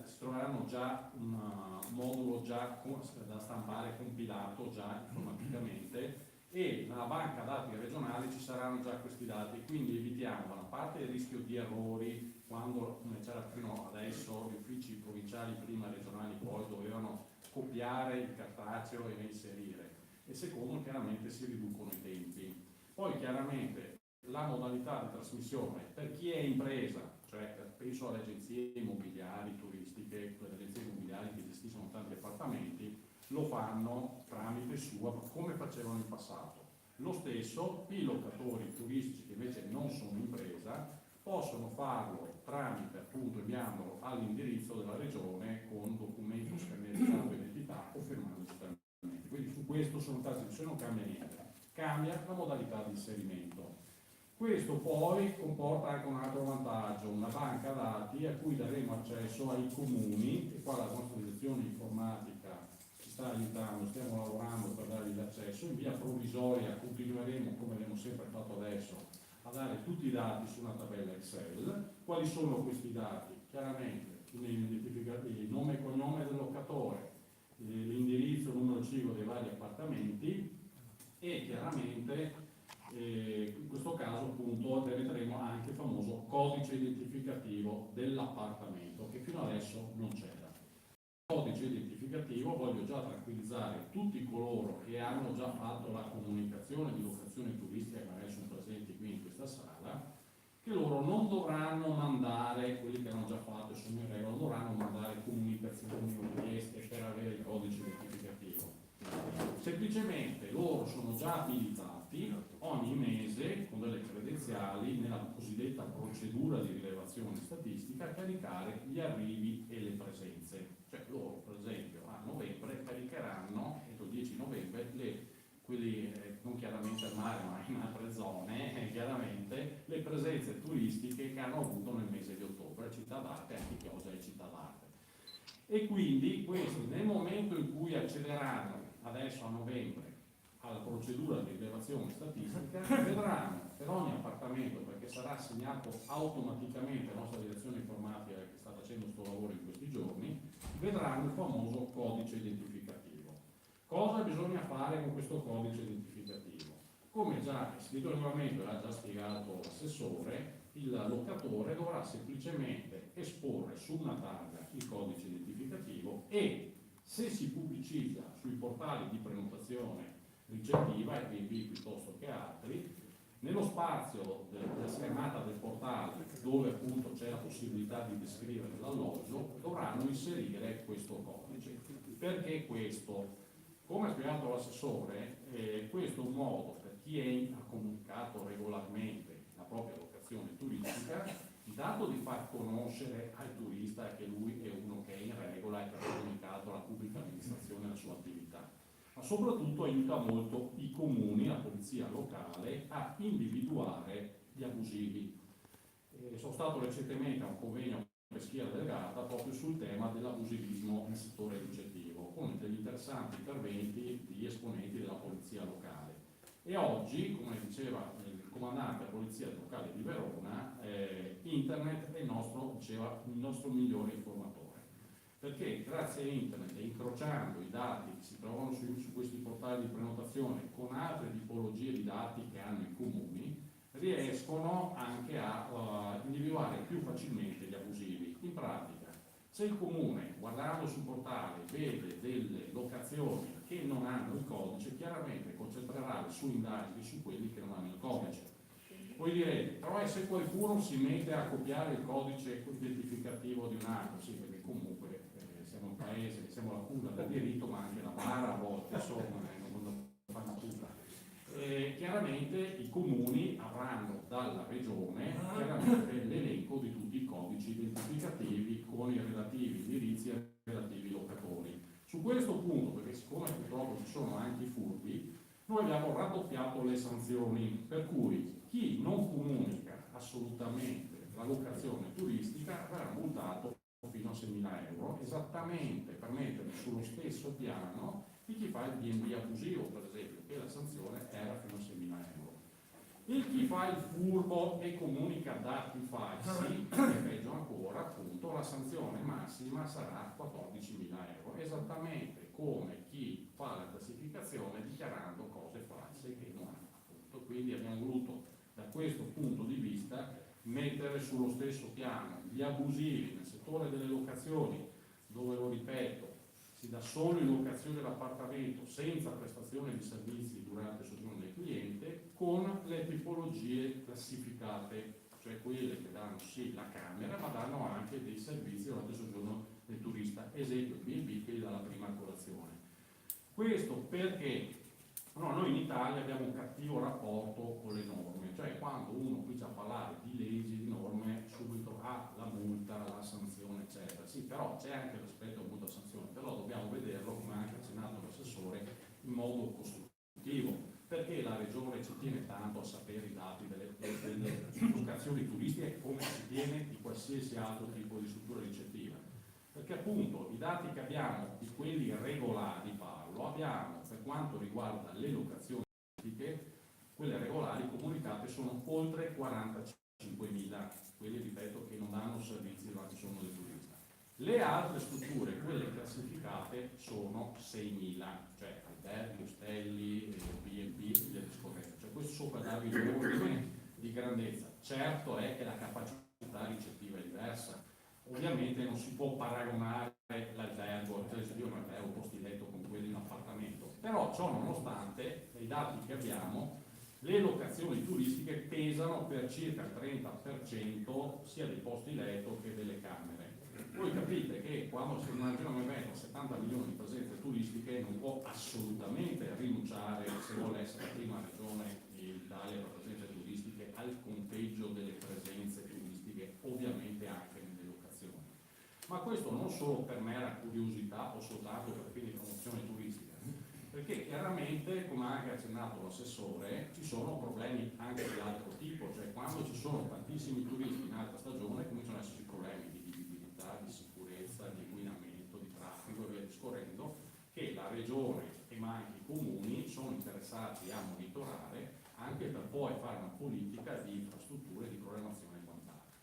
[SPEAKER 4] si troveranno già un modulo già da stampare compilato già informaticamente, e nella banca dati regionale ci saranno già questi dati, quindi evitiamo da una parte il rischio di errori quando, come c'era fino adesso, gli uffici provinciali, prima regionali, poi dovevano copiare il cartaceo e inserire, e secondo chiaramente si riducono i tempi. Poi chiaramente la modalità di trasmissione per chi è impresa, cioè penso alle agenzie immobiliari turistiche, quelle agenzie immobiliari che gestiscono tanti appartamenti, lo fanno tramite SUA come facevano in passato. Lo stesso i locatori turistici che invece non sono impresa possono farlo tramite, appunto, inviandolo all'indirizzo della regione con documento scannerizzato identità o firmato digitalmente. Quindi su questo sono trasmissioni, non cambia niente, cambia la modalità di inserimento. Questo poi comporta anche un altro vantaggio, una banca dati a cui daremo accesso ai comuni, e qua la nostra direzione informatica ci sta aiutando, stiamo lavorando per dargli l'accesso. In via provvisoria continueremo, come abbiamo sempre fatto adesso, a dare tutti i dati su una tabella Excel. Quali sono questi dati? Chiaramente il nome e cognome del locatore, l'indirizzo, il numero civico dei vari appartamenti, e chiaramente in questo caso appunto vedremo anche il famoso codice identificativo dell'appartamento, che fino adesso non c'era. Codice identificativo, voglio già tranquillizzare tutti coloro che hanno già fatto la comunicazione di locazione turistica, che magari sono presenti qui in questa sala, che loro non dovranno mandare, quelli che hanno già fatto e sono in regola, non dovranno mandare comunicazioni o richieste per avere il codice identificativo. Semplicemente loro sono già abilitati ogni mese con delle credenziali nella cosiddetta procedura di rilevazione statistica a caricare gli arrivi e le presenze. Cioè loro per esempio a novembre caricheranno, entro il 10 novembre, quelli non chiaramente al mare ma in altre zone, chiaramente le presenze turistiche che hanno avuto nel mese di ottobre, città d'arte, anche Chioggia e città d'arte. E quindi questi nel momento in cui accederanno adesso a novembre alla procedura di rilevazione statistica, vedranno per ogni appartamento, perché sarà assegnato automaticamente alla nostra direzione informatica che sta facendo questo lavoro in questi giorni, vedranno il famoso codice identificativo. Cosa bisogna fare con questo codice identificativo? Come già scritto nel regolamento e l'ha già spiegato l'assessore, il locatore dovrà semplicemente esporre su una targa il codice identificativo e, se si pubblicizza sui portali di prenotazione ricettiva, Airbnb piuttosto che altri, nello spazio della schermata del portale, dove appunto c'è la possibilità di descrivere l'alloggio, dovranno inserire questo codice. Perché questo? Come ha spiegato l'assessore, questo è un modo per chi ha comunicato regolarmente la propria locazione turistica, intanto di far conoscere al turista che lui è uno che è in regola e che ha comunicato alla pubblica amministrazione la sua attività, ma soprattutto aiuta molto i comuni, la polizia locale, a individuare gli abusivi. Sono stato recentemente a un convegno a Schia Delegata proprio sul tema dell'abusivismo nel settore ricettivo, con degli interessanti interventi di esponenti della polizia locale. E oggi, come diceva il comandante della polizia locale di Verona, internet è il nostro migliore informatore, perché grazie a internet e incrociando i dati che si trovano su questi portali di prenotazione con altre tipologie di dati che hanno i comuni, riescono anche a individuare più facilmente gli abusivi. In pratica, se il comune, guardando sul portale, vede delle locazioni che non hanno il codice, chiaramente concentrerà le sue indagini su quelli che non hanno il codice. Voi direte, però se qualcuno si mette a copiare il codice identificativo di un altro, sì, perché comunque siamo un paese, siamo la culla del diritto, ma anche la bara a volte, insomma, non fanno tutta. Chiaramente i comuni avranno dalla regione chiaramente l'elenco di tutti i codici identificativi con i relativi indirizzi e i relativi locatori. Su questo punto, perché siccome purtroppo ci sono anche i furbi, noi abbiamo raddoppiato le sanzioni, per cui chi non comunica assolutamente la locazione turistica verrà multato fino a 6.000 euro, esattamente per mettere sullo stesso piano di chi fa il B&B abusivo, per esempio, che la sanzione era fino a 6.000 euro. E chi fa il furbo e comunica dati falsi, è peggio ancora, appunto, sanzione massima sarà 14.000 euro, esattamente come chi fa la classificazione dichiarando cose false che non ha fatto. Quindi abbiamo voluto da questo punto di vista mettere sullo stesso piano gli abusivi nel settore delle locazioni, dove, lo ripeto, si dà solo in locazione l'appartamento senza prestazione di servizi durante il soggiorno del cliente, con le tipologie classificate, cioè quelle che danno sì la camera, ma danno anche dei servizi durante il soggiorno del turista, esempio B&B che gli dà la prima colazione. Questo perché noi in Italia abbiamo un cattivo rapporto con le norme, cioè quando uno comincia a parlare di leggi, di norme, subito la multa, la sanzione, eccetera. Sì, però c'è anche l'aspetto multa-sanzione, però dobbiamo vederlo, come ha anche accennato l'assessore, in modo costruttivo, perché la Regione ci tiene tanto a sapere i dati delle locazioni turistiche come si tiene di qualsiasi altro tipo di struttura ricettiva. Perché appunto i dati che abbiamo, di quelli regolari parlo, abbiamo per quanto riguarda le locazioni turistiche, quelle regolari comunicate sono oltre 45.000, quelli ripeto che non danno servizi durante il giorno del turista. Le altre strutture, quelle classificate, sono 6.000, cioè alberghi, ostelli, B&B e via discorrendo. Cioè questo sopra darvi un ordine di grandezza. Certo è che la capacità ricettiva è diversa. Ovviamente non si può paragonare l'albergo, cioè io non avevo posti letto con quelli in appartamento, però ciò nonostante, nei dati che abbiamo, le locazioni turistiche pesano per circa il 30% sia dei posti letto che delle camere. Voi capite che quando si immagina un evento a 70 milioni di presenze turistiche non può assolutamente rinunciare, se vuole essere la prima regione d'Italia per presenze turistiche, al conteggio delle presenze turistiche, ovviamente anche nelle locazioni. Ma questo non solo per mera curiosità o soltanto per fini di promozione turistica, perché chiaramente, come ha anche accennato l'assessore, ci sono problemi anche di altro tipo, cioè quando ci sono tantissimi turisti in alta stagione cominciano ad esserci problemi di vivibilità, di sicurezza, di inquinamento, di traffico e via discorrendo, che la regione e ma anche i comuni sono interessati a monitorare anche per poi fare una politica di infrastrutture, di programmazione e quant'altro.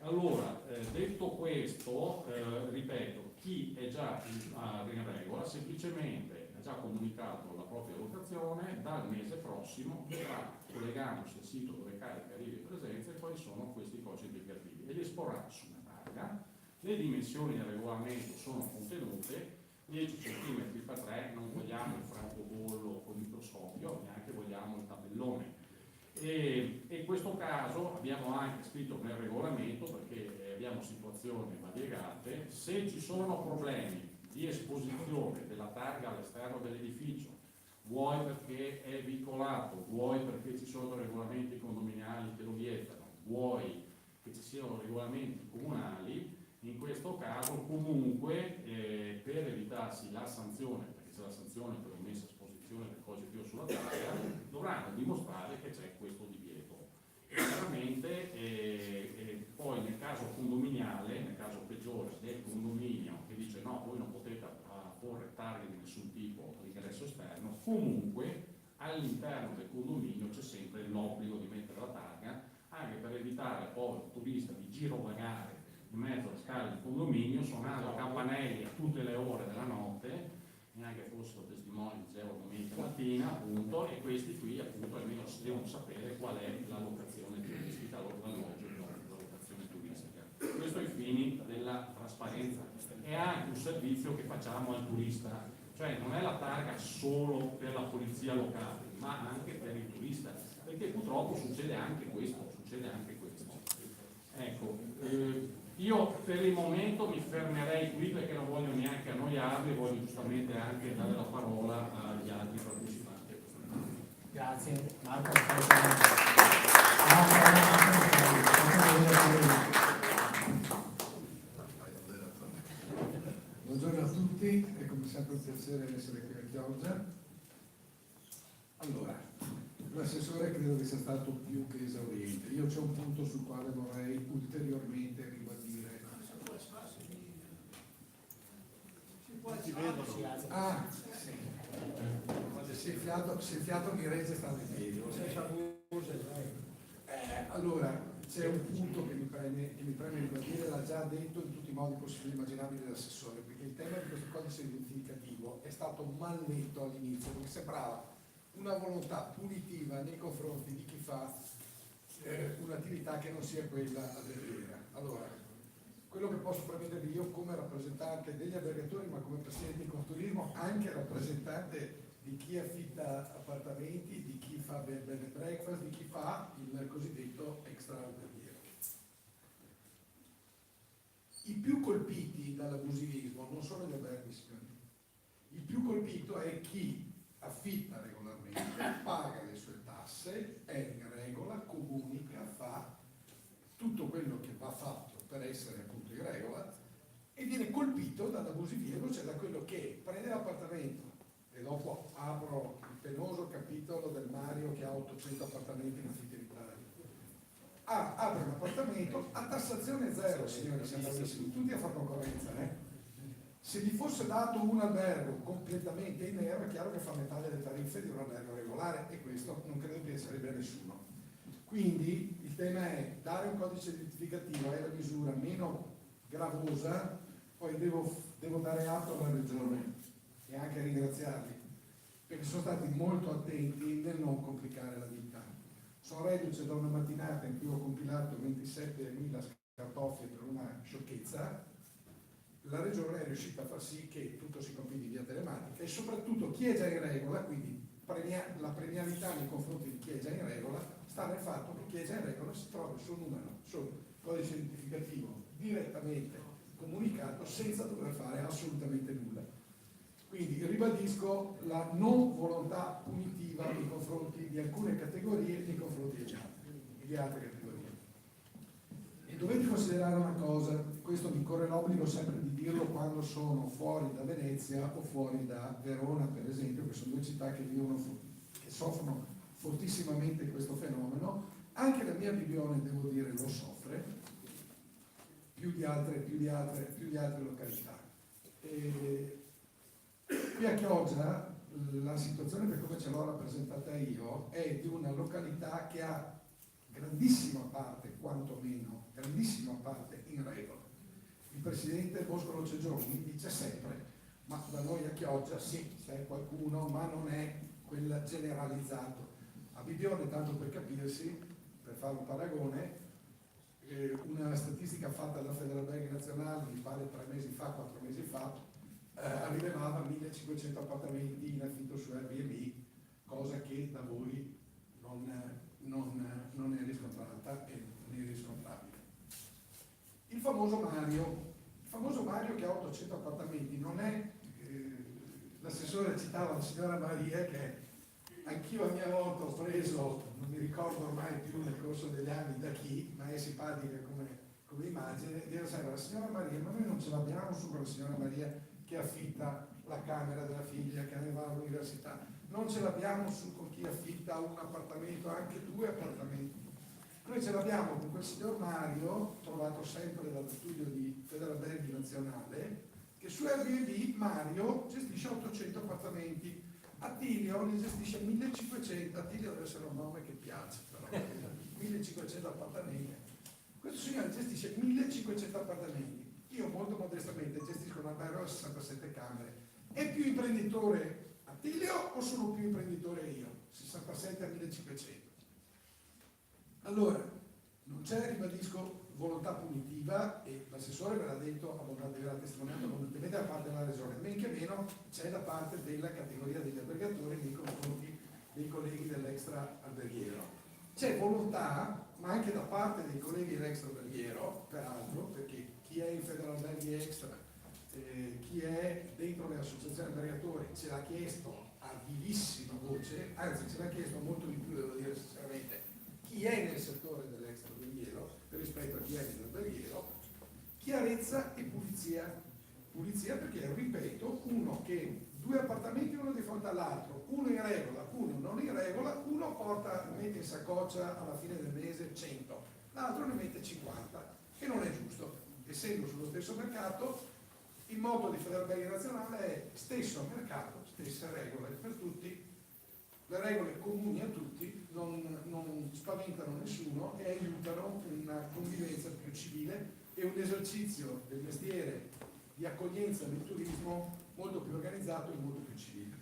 [SPEAKER 4] Allora, detto questo, ripeto, chi è già in regola semplicemente già comunicato la propria locazione, dal mese prossimo vedrà, collegandosi al sito dove carica arrivi e presenze, quali sono questi codici indicativi e li esporrà su una targa. Le dimensioni del regolamento sono contenute, 10 cm per 3, non vogliamo il francobollo con microscopio, neanche vogliamo il tabellone. E in questo caso abbiamo anche scritto nel regolamento, perché abbiamo situazioni variegate, se ci sono problemi di esposizione della targa all'esterno dell'edificio, vuoi perché è vincolato, vuoi perché ci sono regolamenti condominiali che lo vietano, vuoi che ci siano regolamenti comunali, in questo caso comunque per evitarsi la sanzione, perché c'è la sanzione per l'omessa esposizione del codice più sulla targa, dovranno dimostrare che c'è questo divieto. Chiaramente poi nel caso condominiale, nel caso peggiore del condominio che dice no, voi non potete porre targhe di nessun tipo all'ingresso esterno, comunque all'interno del condominio c'è sempre l'obbligo di mettere la targa, anche per evitare poi il turista di girovagare in mezzo alle scale del condominio suonando campanelli a tutte le ore della notte, neanche fossero testimoni, dicevo, domenica mattina, appunto, e questi qui appunto almeno devono sapere qual è la locazione turistica, l'alloggio della locazione turistica. Questo ai fini della trasparenza. È anche un servizio che facciamo al turista, cioè non è la targa solo per la polizia locale, ma anche per il turista, perché purtroppo succede anche questo. Ecco, io per il momento mi fermerei qui perché non voglio neanche annoiarvi, voglio giustamente anche dare la parola agli altri partecipanti.
[SPEAKER 3] Grazie. Marco.
[SPEAKER 5] Buongiorno a tutti, è come sempre un piacere essere qui a Chioggia. Allora, l'assessore credo che sia stato più che esauriente. Io c'è un punto sul quale vorrei ulteriormente ribadire.
[SPEAKER 1] Ti vedono.
[SPEAKER 5] Ah, sì. Se il fiato mi regge stare in piedi. Allora, c'è un punto che mi preme ribadire, l'ha già detto in tutti i modi possibili e immaginabili l'assessore, perché il tema di questo codice identificativo è stato mal letto all'inizio, perché sembrava una volontà punitiva nei confronti di chi fa un'attività che non sia quella alberghiera. Allora, quello che posso premettervi io come rappresentante degli albergatori, ma come presidente di Confturismo, anche rappresentante di chi affitta appartamenti, di chi fa bed and breakfast, di chi fa il cosiddetto extra alberghiero. I più colpiti dall'abusivismo non sono gli alberghi, signori. Il più colpito è chi affitta regolarmente, paga le sue tasse, è in regola, comunica, fa tutto quello che va fatto per essere appunto in regola e viene colpito dall'abusivismo, cioè da quello che prende l'appartamento, e dopo apro il penoso capitolo del Mario che ha 800 appartamenti in affitto in Italia. Apre un appartamento a tassazione zero, signori, siamo bravissimi, tutti a fare concorrenza, Se gli fosse dato un albergo completamente in nero, è chiaro che fa metà delle tariffe di un albergo regolare e questo non credo piacerebbe a nessuno. Quindi il tema è dare un codice identificativo, è la misura meno gravosa, poi devo dare atto alla Regione e anche ringraziarli, perché sono stati molto attenti nel non complicare la vita. Sono reduce da una mattinata in cui ho compilato 27.000 scartoffie per una sciocchezza. La Regione è riuscita a far sì che tutto si compili via telematica e soprattutto chi è già in regola, quindi la premialità nei confronti di chi è già in regola, sta nel fatto che chi è già in regola si trova il suo numero, il suo codice identificativo direttamente comunicato senza dover fare assolutamente nulla. Quindi ribadisco la non volontà punitiva nei confronti di alcune categorie e nei confronti di altre categorie. E dovete considerare una cosa, questo mi corre l'obbligo sempre di dirlo quando sono fuori da Venezia o fuori da Verona, per esempio, che sono due città che soffrono fortissimamente questo fenomeno. Anche la mia Bibione, devo dire, lo soffre, più di altre località. Qui a Chioggia la situazione, per come ce l'ho rappresentata io, è di una località che ha grandissima parte, quantomeno, grandissima parte in regola. Il presidente Boscolo Cegioni dice sempre, ma da noi a Chioggia sì, c'è qualcuno, ma non è quel generalizzato. A Bibione, tanto per capirsi, per fare un paragone, una statistica fatta da Federalberghi Nazionale, mi pare 4 mesi fa, rilevava 1500 appartamenti in affitto su Airbnb, cosa che da voi non è riscontrata e non è riscontrabile. Il famoso Mario che ha 800 appartamenti, non è, l'assessore citava la signora Maria, che anch'io a mia volta ho preso, non mi ricordo ormai più nel corso degli anni da chi, ma è simpatica come immagine, dire sempre la signora Maria, ma noi non ce l'abbiamo su quella signora Maria che affitta la camera della figlia che ne va all'università, non ce l'abbiamo su con chi affitta un appartamento, anche 2 appartamenti. Noi ce l'abbiamo con quel signor Mario, trovato sempre dallo studio di Federalberghi Nazionale, che su Airbnb Mario gestisce 800 appartamenti, Attilio ne gestisce 1500, Attilio deve essere un nome che piace, però 1500 appartamenti. Questo signore gestisce 1500 appartamenti. Io molto modestamente gestisco un albergo a 67 camere. È più imprenditore Attilio o sono più imprenditore io? 67 a 1500. Allora, non c'è, ribadisco, volontà punitiva e l'assessore ve l'ha detto, ve l'ha testimoniato abbondantemente da parte della Regione, men che meno c'è da parte della categoria degli albergatori nei confronti dei colleghi dell'extra alberghiero. C'è volontà, ma anche da parte dei colleghi dell'extra alberghiero, peraltro, perché chi è in Federalberghi Extra, chi è dentro le associazioni albergatori ce l'ha chiesto a vivissima voce, anzi ce l'ha chiesto molto di più, devo dire sinceramente, chi è nel settore dell'extra alberghiero rispetto a chi è nell'alberghiero, chiarezza e pulizia. Pulizia perché, ripeto, uno che 2 appartamenti uno di fronte all'altro, uno in regola, uno non in regola, uno mette in saccoccia alla fine del mese 100, l'altro ne mette 50, e non è giusto. Essendo sullo stesso mercato, il motto di Federalberghi Nazionale è stesso mercato, stesse regole per tutti. le regole comuni a tutti non spaventano nessuno e aiutano una convivenza più civile e un esercizio del mestiere di accoglienza del turismo molto più organizzato e molto più civile.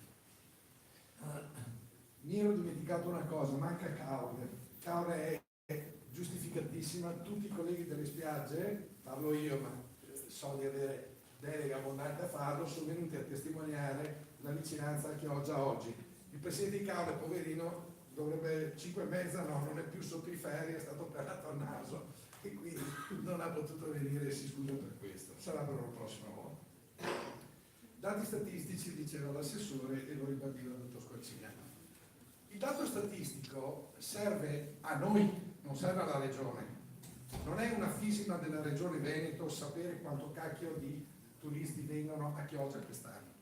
[SPEAKER 5] Mi ero dimenticato una cosa, manca Caore. Caore è giustificatissima, tutti i colleghi delle spiagge, parlo io ma so di avere delega abbondante a farlo, sono venuti a testimoniare la vicinanza a Chioggia oggi. Il presidente di Caore, poverino, dovrebbe 5:30, no, non è più sotto i ferri, è stato operato al naso e quindi non ha potuto venire e si scusa per questo, sarà per la prossima volta. Dati statistici, diceva l'assessore e lo ribadiva il dottor Squarcina. Il dato statistico serve a noi, non serve alla regione. Non è una fisima della regione Veneto sapere quanto cacchio di turisti vengono a Chioggia quest'anno.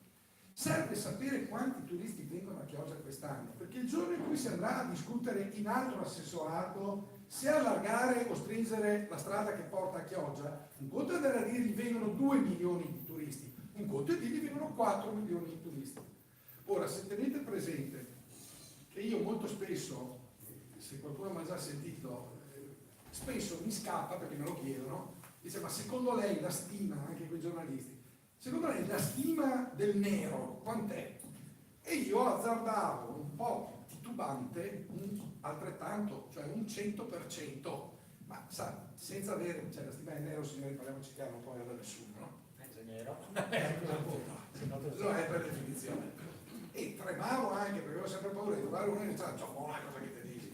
[SPEAKER 5] Serve sapere quanti turisti vengono a Chioggia quest'anno, perché il giorno in cui si andrà a discutere in altro assessorato se allargare o stringere la strada che porta a Chioggia, un conto è andare a dirgli vengono 2 milioni di turisti, un conto è dirgli vengono 4 milioni di turisti. Ora, se tenete presente che io molto spesso, se qualcuno mi ha già sentito, spesso mi scappa perché me lo chiedono, dice ma secondo lei la stima, anche quei giornalisti, secondo lei la stima del nero quant'è? E io azzardavo un po' titubante, altrettanto, cioè un 100%, ma sa, senza avere, cioè la stima del nero, signori, parliamoci chiaro, non può avere nessuno, no?
[SPEAKER 1] Ingegnero.
[SPEAKER 5] Lo è per definizione. E tremavo anche perché avevo sempre paura di trovare uno che diceva, cosa che ti dici?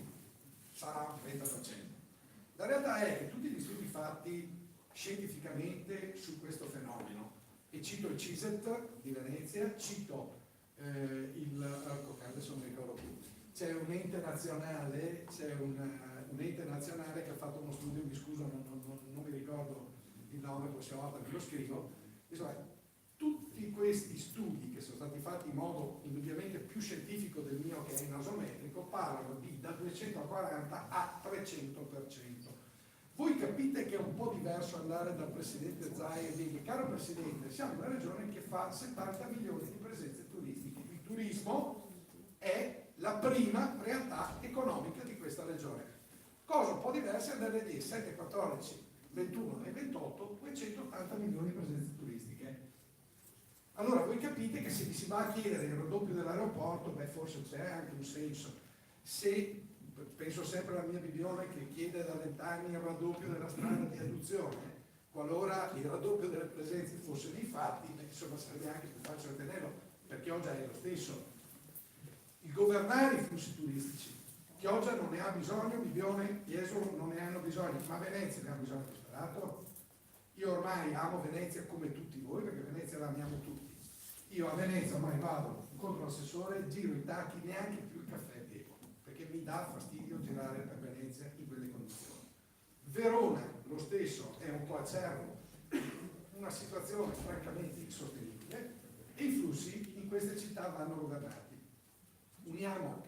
[SPEAKER 5] Sarà un 30%. La realtà è che tutti gli studi fatti scientificamente su questo fenomeno, e cito il CISET di Venezia, cito adesso non mi ricordo più, c'è un ente nazionale, che ha fatto uno studio, mi scuso, non mi ricordo il nome, la prossima volta ve lo scrivo, insomma, tutti questi studi che sono stati fatti in modo indubbiamente più scientifico del mio, che è nasometrico, parlano di da 240 a 300%. Voi capite che è un po' diverso andare dal presidente Zaia e dire, caro presidente, siamo una regione che fa 70 milioni di presenze turistiche. Il turismo è la prima realtà economica di questa regione. Cosa un po' diversa è andare a dire 7, 14, 21 e 28, 280 milioni di presenze turistiche. Allora voi capite che se vi si va a chiedere il raddoppio dell'aeroporto, beh forse c'è anche un senso. Se penso sempre alla mia Bibione che chiede da 20 anni il raddoppio della strada di adduzione, qualora il raddoppio delle presenze fosse nei fatti, insomma sarebbe anche più facile tenerlo, perché oggi è lo stesso. Il governare i flussi turistici, Chioggia non ne ha bisogno, Bibione, Jesolo non ne hanno bisogno, ma Venezia ne ha bisogno disperato. Io ormai amo Venezia come tutti voi, perché Venezia la amiamo tutti. Io a Venezia ormai vado contro l'assessore, giro i tacchi, neanche più il caffè bevo, perché mi dà fastidio girare per Venezia in quelle condizioni. Verona, lo stesso, è un po' acerbo, una situazione francamente insostenibile, e i flussi in queste città vanno governati. Uniamo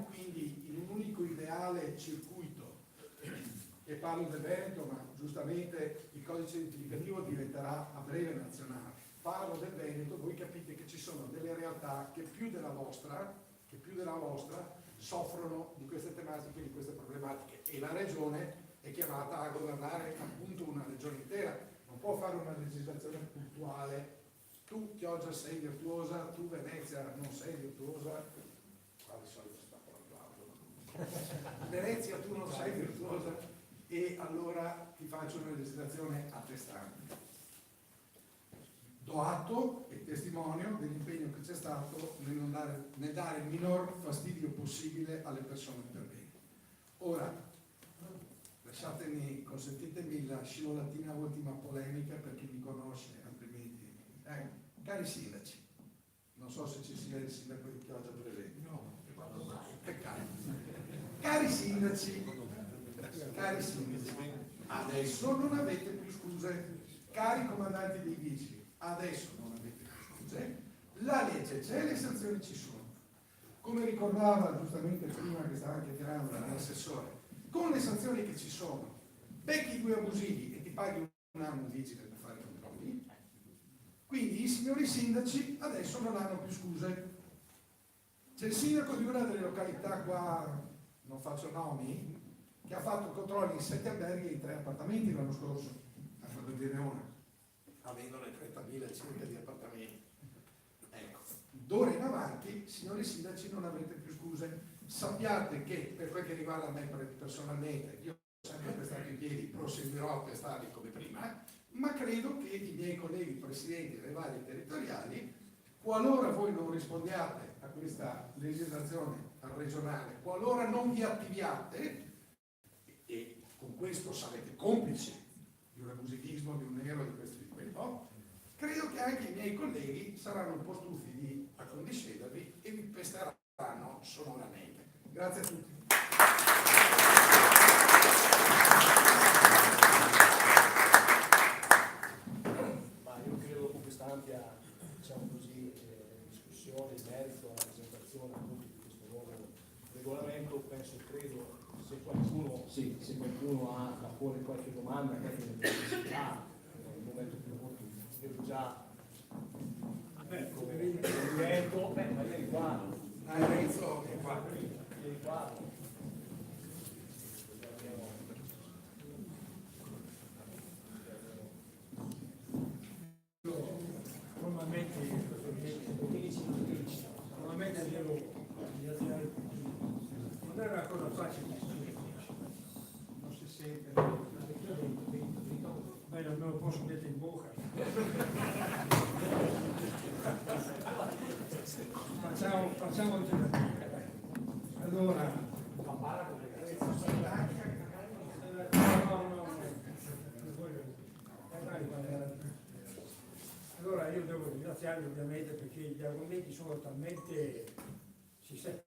[SPEAKER 5] quindi in un unico ideale circuito, e parlo del Veneto, ma giustamente il codice identificativo diventerà a breve nazionale. Parlo del Veneto, voi capite che ci sono delle realtà che più della vostra soffrono di queste tematiche, di queste problematiche, e la regione è chiamata a governare appunto una regione intera, non può fare una legislazione puntuale. Tu Chioggia sei virtuosa, tu Venezia non sei virtuosa, quale solito stacco l'applauso. Venezia tu non sei virtuosa, e allora ti faccio una legislazione a testante. Do atto e testimonio dell'impegno che c'è stato nel dare il minor fastidio possibile alle persone per bene. Ora, consentitemi la scivolatina ultima polemica per chi mi conosce, altrimenti. Cari sindaci, non so se ci sia il sindaco di Chioggia presente. No, peccato. Cari sindaci, adesso non avete più scuse. Cari comandanti dei vigili, adesso non avete più scuse. La legge c'è, le sanzioni ci sono. Come ricordava giustamente prima che stava chiacchierando l'assessore, con le sanzioni che ci sono, becchi 2 abusivi e ti paghi un anno di vigile per fare i controlli. Quindi i signori sindaci adesso non hanno più scuse. C'è il sindaco di una delle località qua, non faccio nomi, che ha fatto controlli in 7 alberghi e in 3 appartamenti l'anno scorso, a farne dire una, avendone 30.000 circa di appartamenti. Ecco, d'ora in avanti, signori sindaci, non avrete più scuse. Sappiate che, per quel che riguarda me personalmente, io sono sempre stato in piedi, proseguirò a testarli come prima, ma credo che i miei colleghi presidenti delle varie territoriali, qualora voi non rispondiate a questa legislazione regionale, qualora non vi attiviate, e con questo sarete complici di un abusivismo, di un nero, di questo e di quello, credo che anche i miei colleghi saranno un po' stufi di accondiscendervi e vi pesteranno sonoramente. Grazie a tutti.
[SPEAKER 1] Ma io credo che questa ampia, diciamo così, discussione in merito alla presentazione appunto di questo nuovo regolamento, credo, se qualcuno ha da porre qualche domanda, qualche necessità, nel momento più opportuno. Io già detto, ma vieni qua.
[SPEAKER 5] Renzo, che fa?
[SPEAKER 1] Vieni qua.
[SPEAKER 6] Normalmente devo ringraziare tutti. Non è una cosa facile, non si sente. Beh, non me lo posso mettere in bocca. Facciamo il tentativo. Allora, allora io devo ringraziarvi ovviamente perché gli argomenti sono talmente si sente.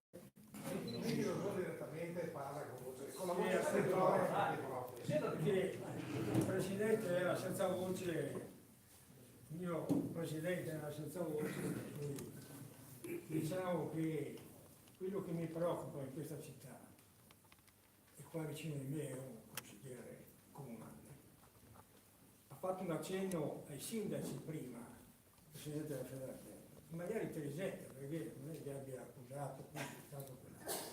[SPEAKER 5] Io non direttamente parla con la
[SPEAKER 6] voce perché il presidente era senza voce, il mio presidente era senza voce, diciamo che quello che mi preoccupa in questa città, e qua vicino di me è un consigliere comunale, ha fatto un accenno ai sindaci prima, il presidente della federazione, in maniera intelligente, perché non è che abbia accusato questo, tanto quell'altro,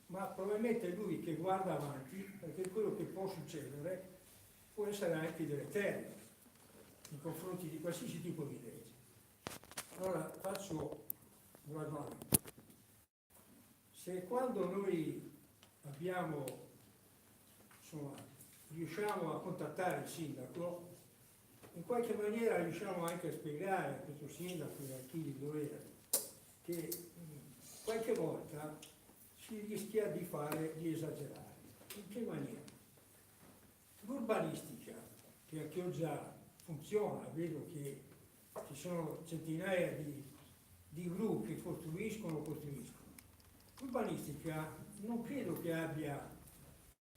[SPEAKER 6] ma probabilmente è lui che guarda avanti, perché quello che può succedere può essere anche deleterio nei confronti di qualsiasi tipo di legge. Allora faccio un ragionamento. Se quando noi abbiamo, insomma, riusciamo a contattare il sindaco, in qualche maniera riusciamo anche a spiegare a questo sindaco e a chi di dovere che qualche volta si rischia di esagerare. In che maniera? L'urbanistica, che a Chioggia funziona, vedo che ci sono centinaia di gruppi che costruiscono. L'urbanistica non credo che abbia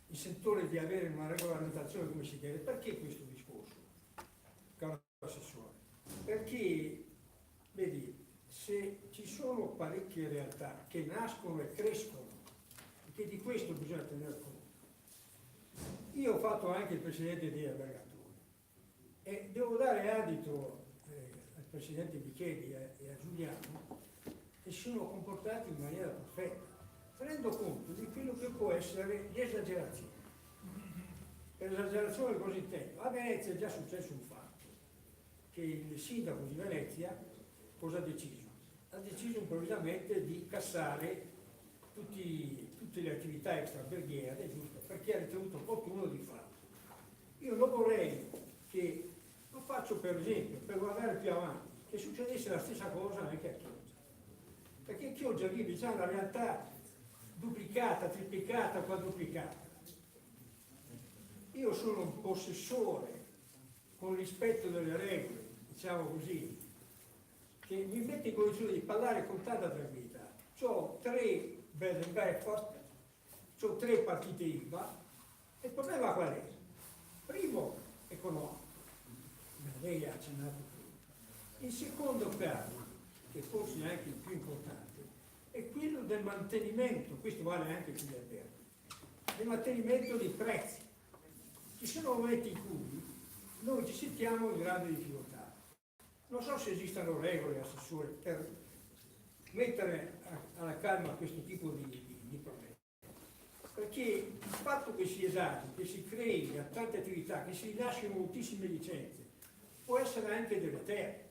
[SPEAKER 6] il sentore di avere una regolamentazione come si deve. Perché questo discorso, caro assessore? Perché, vedi, se ci sono parecchie realtà che nascono e crescono, e che di questo bisogna tener conto. Io ho fatto anche il presidente dei albergatori e devo dare adito al presidente Micheli e a Giuliano che si sono comportati in maniera perfetta, tenendo conto di quello che può essere l'esagerazione. Per esagerazione cosa intendo? A Venezia è già successo un fatto, che il sindaco di Venezia cosa ha deciso? Ha deciso improvvisamente di cassare tutte le attività extraalberghiere, giusto? Perché ha ritenuto opportuno di farlo. Io non vorrei che, lo faccio per esempio, per guardare più avanti, che succedesse la stessa cosa anche a Chioggia. Perché Chioggia vive già una realtà duplicata, triplicata, quadruplicata. Io sono un possessore, con rispetto delle regole, diciamo così, che mi mette in condizione di parlare con tanta tranquillità. Ho 3 bed and breakfast, ho 3 partite IVA, e il problema qual è? Primo, economico, lei ha accennato prima. Il secondo caso, che forse è anche il più importante, è quello del mantenimento, questo vale anche sugli alberghi, del mantenimento dei prezzi. Ci sono momenti in cui noi ci sentiamo in grande difficoltà. Non so se esistano regole, assessore, per mettere alla calma questo tipo di problemi. Perché il fatto che si esageri, che si crei tante attività, che si rilasciano moltissime licenze, può essere anche deleterio.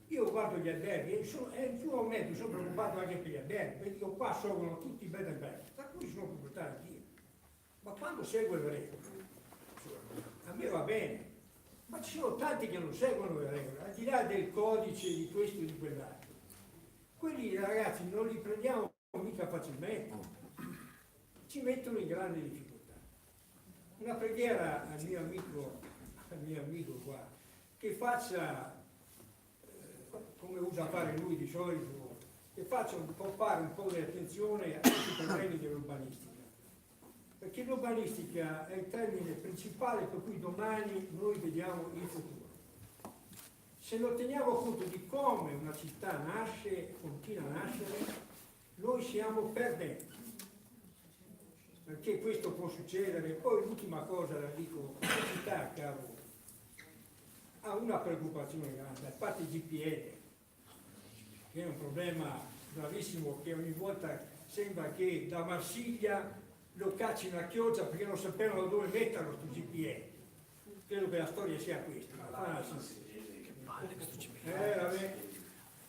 [SPEAKER 6] Io guardo gli alberghi e in più momento sono preoccupato anche per gli alberghi, perché io qua sono tutti bed and breakfast, da cui sono proprietario anch'io. Ma quando seguo le regole, a me va bene, ma ci sono tanti che non seguono le regole, al di là del codice di questo e di quell'altro. Quelli ragazzi non li prendiamo mica facilmente, ci mettono in grande difficoltà. Una preghiera al mio amico qua, che faccia, come usa fare lui di solito, che faccia fare un po' di attenzione a questi problemi dell'urbanistica. Perché l'urbanistica è il termine principale per cui domani noi vediamo il futuro. Se non teniamo conto di come una città nasce e continua a nascere, noi siamo perdenti. Perché questo può succedere. Poi l'ultima cosa la dico, la città, caro, ha una preoccupazione grande, a parte il GPL, che è un problema gravissimo, che ogni volta sembra che da Marsiglia lo cacci una chioggia perché non sapevano dove metterlo sto GPL. Credo che la storia sia questa. Vabbè.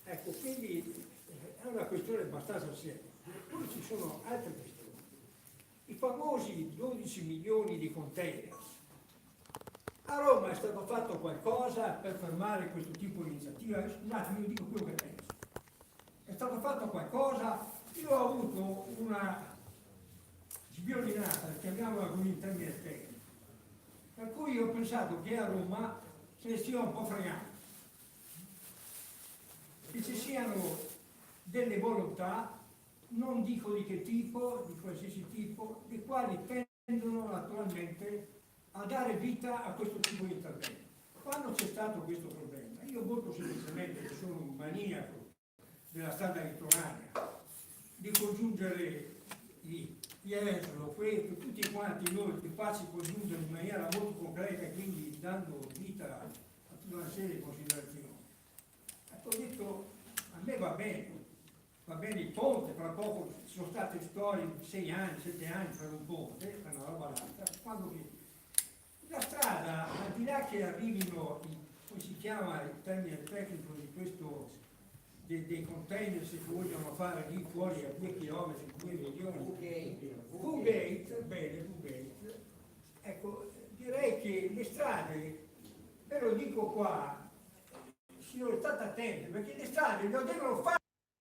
[SPEAKER 6] Ecco, quindi è una questione abbastanza seria. Poi ci sono altre questioni. I famosi 12 milioni di container. A Roma è stato fatto qualcosa per fermare questo tipo di iniziativa? Un attimo, io dico quello che penso. È stato fatto qualcosa? Io ho avuto una sbiolinata, chiamiamola con il termine tecnico, per cui ho pensato che a Roma se ne stia un po' fregando, che ci siano delle volontà, non dico di che tipo, di qualsiasi tipo, le quali tendono naturalmente a dare vita a questo tipo di intervento. Quando c'è stato questo problema, io molto semplicemente, che sono un maniaco della strada litoranea, di congiungere gli ESLO, questo, tutti quanti noi, di farci congiungere in maniera molto concreta e quindi dando vita a tutta una serie di considerazioni. Ho detto, a me va bene il ponte, fra poco ci sono state storie di 6 anni, 7 anni per un ponte, per una roba d'altra, quando che la strada, al di là che arrivino, come si chiama il termine tecnico di questo, dei container se vogliono fare lì fuori a 2 chilometri, 2 milioni, V-Gate, bene, V-Gate, ecco, direi che le strade, ve lo dico qua, siano state attente, perché le strade lo devono fare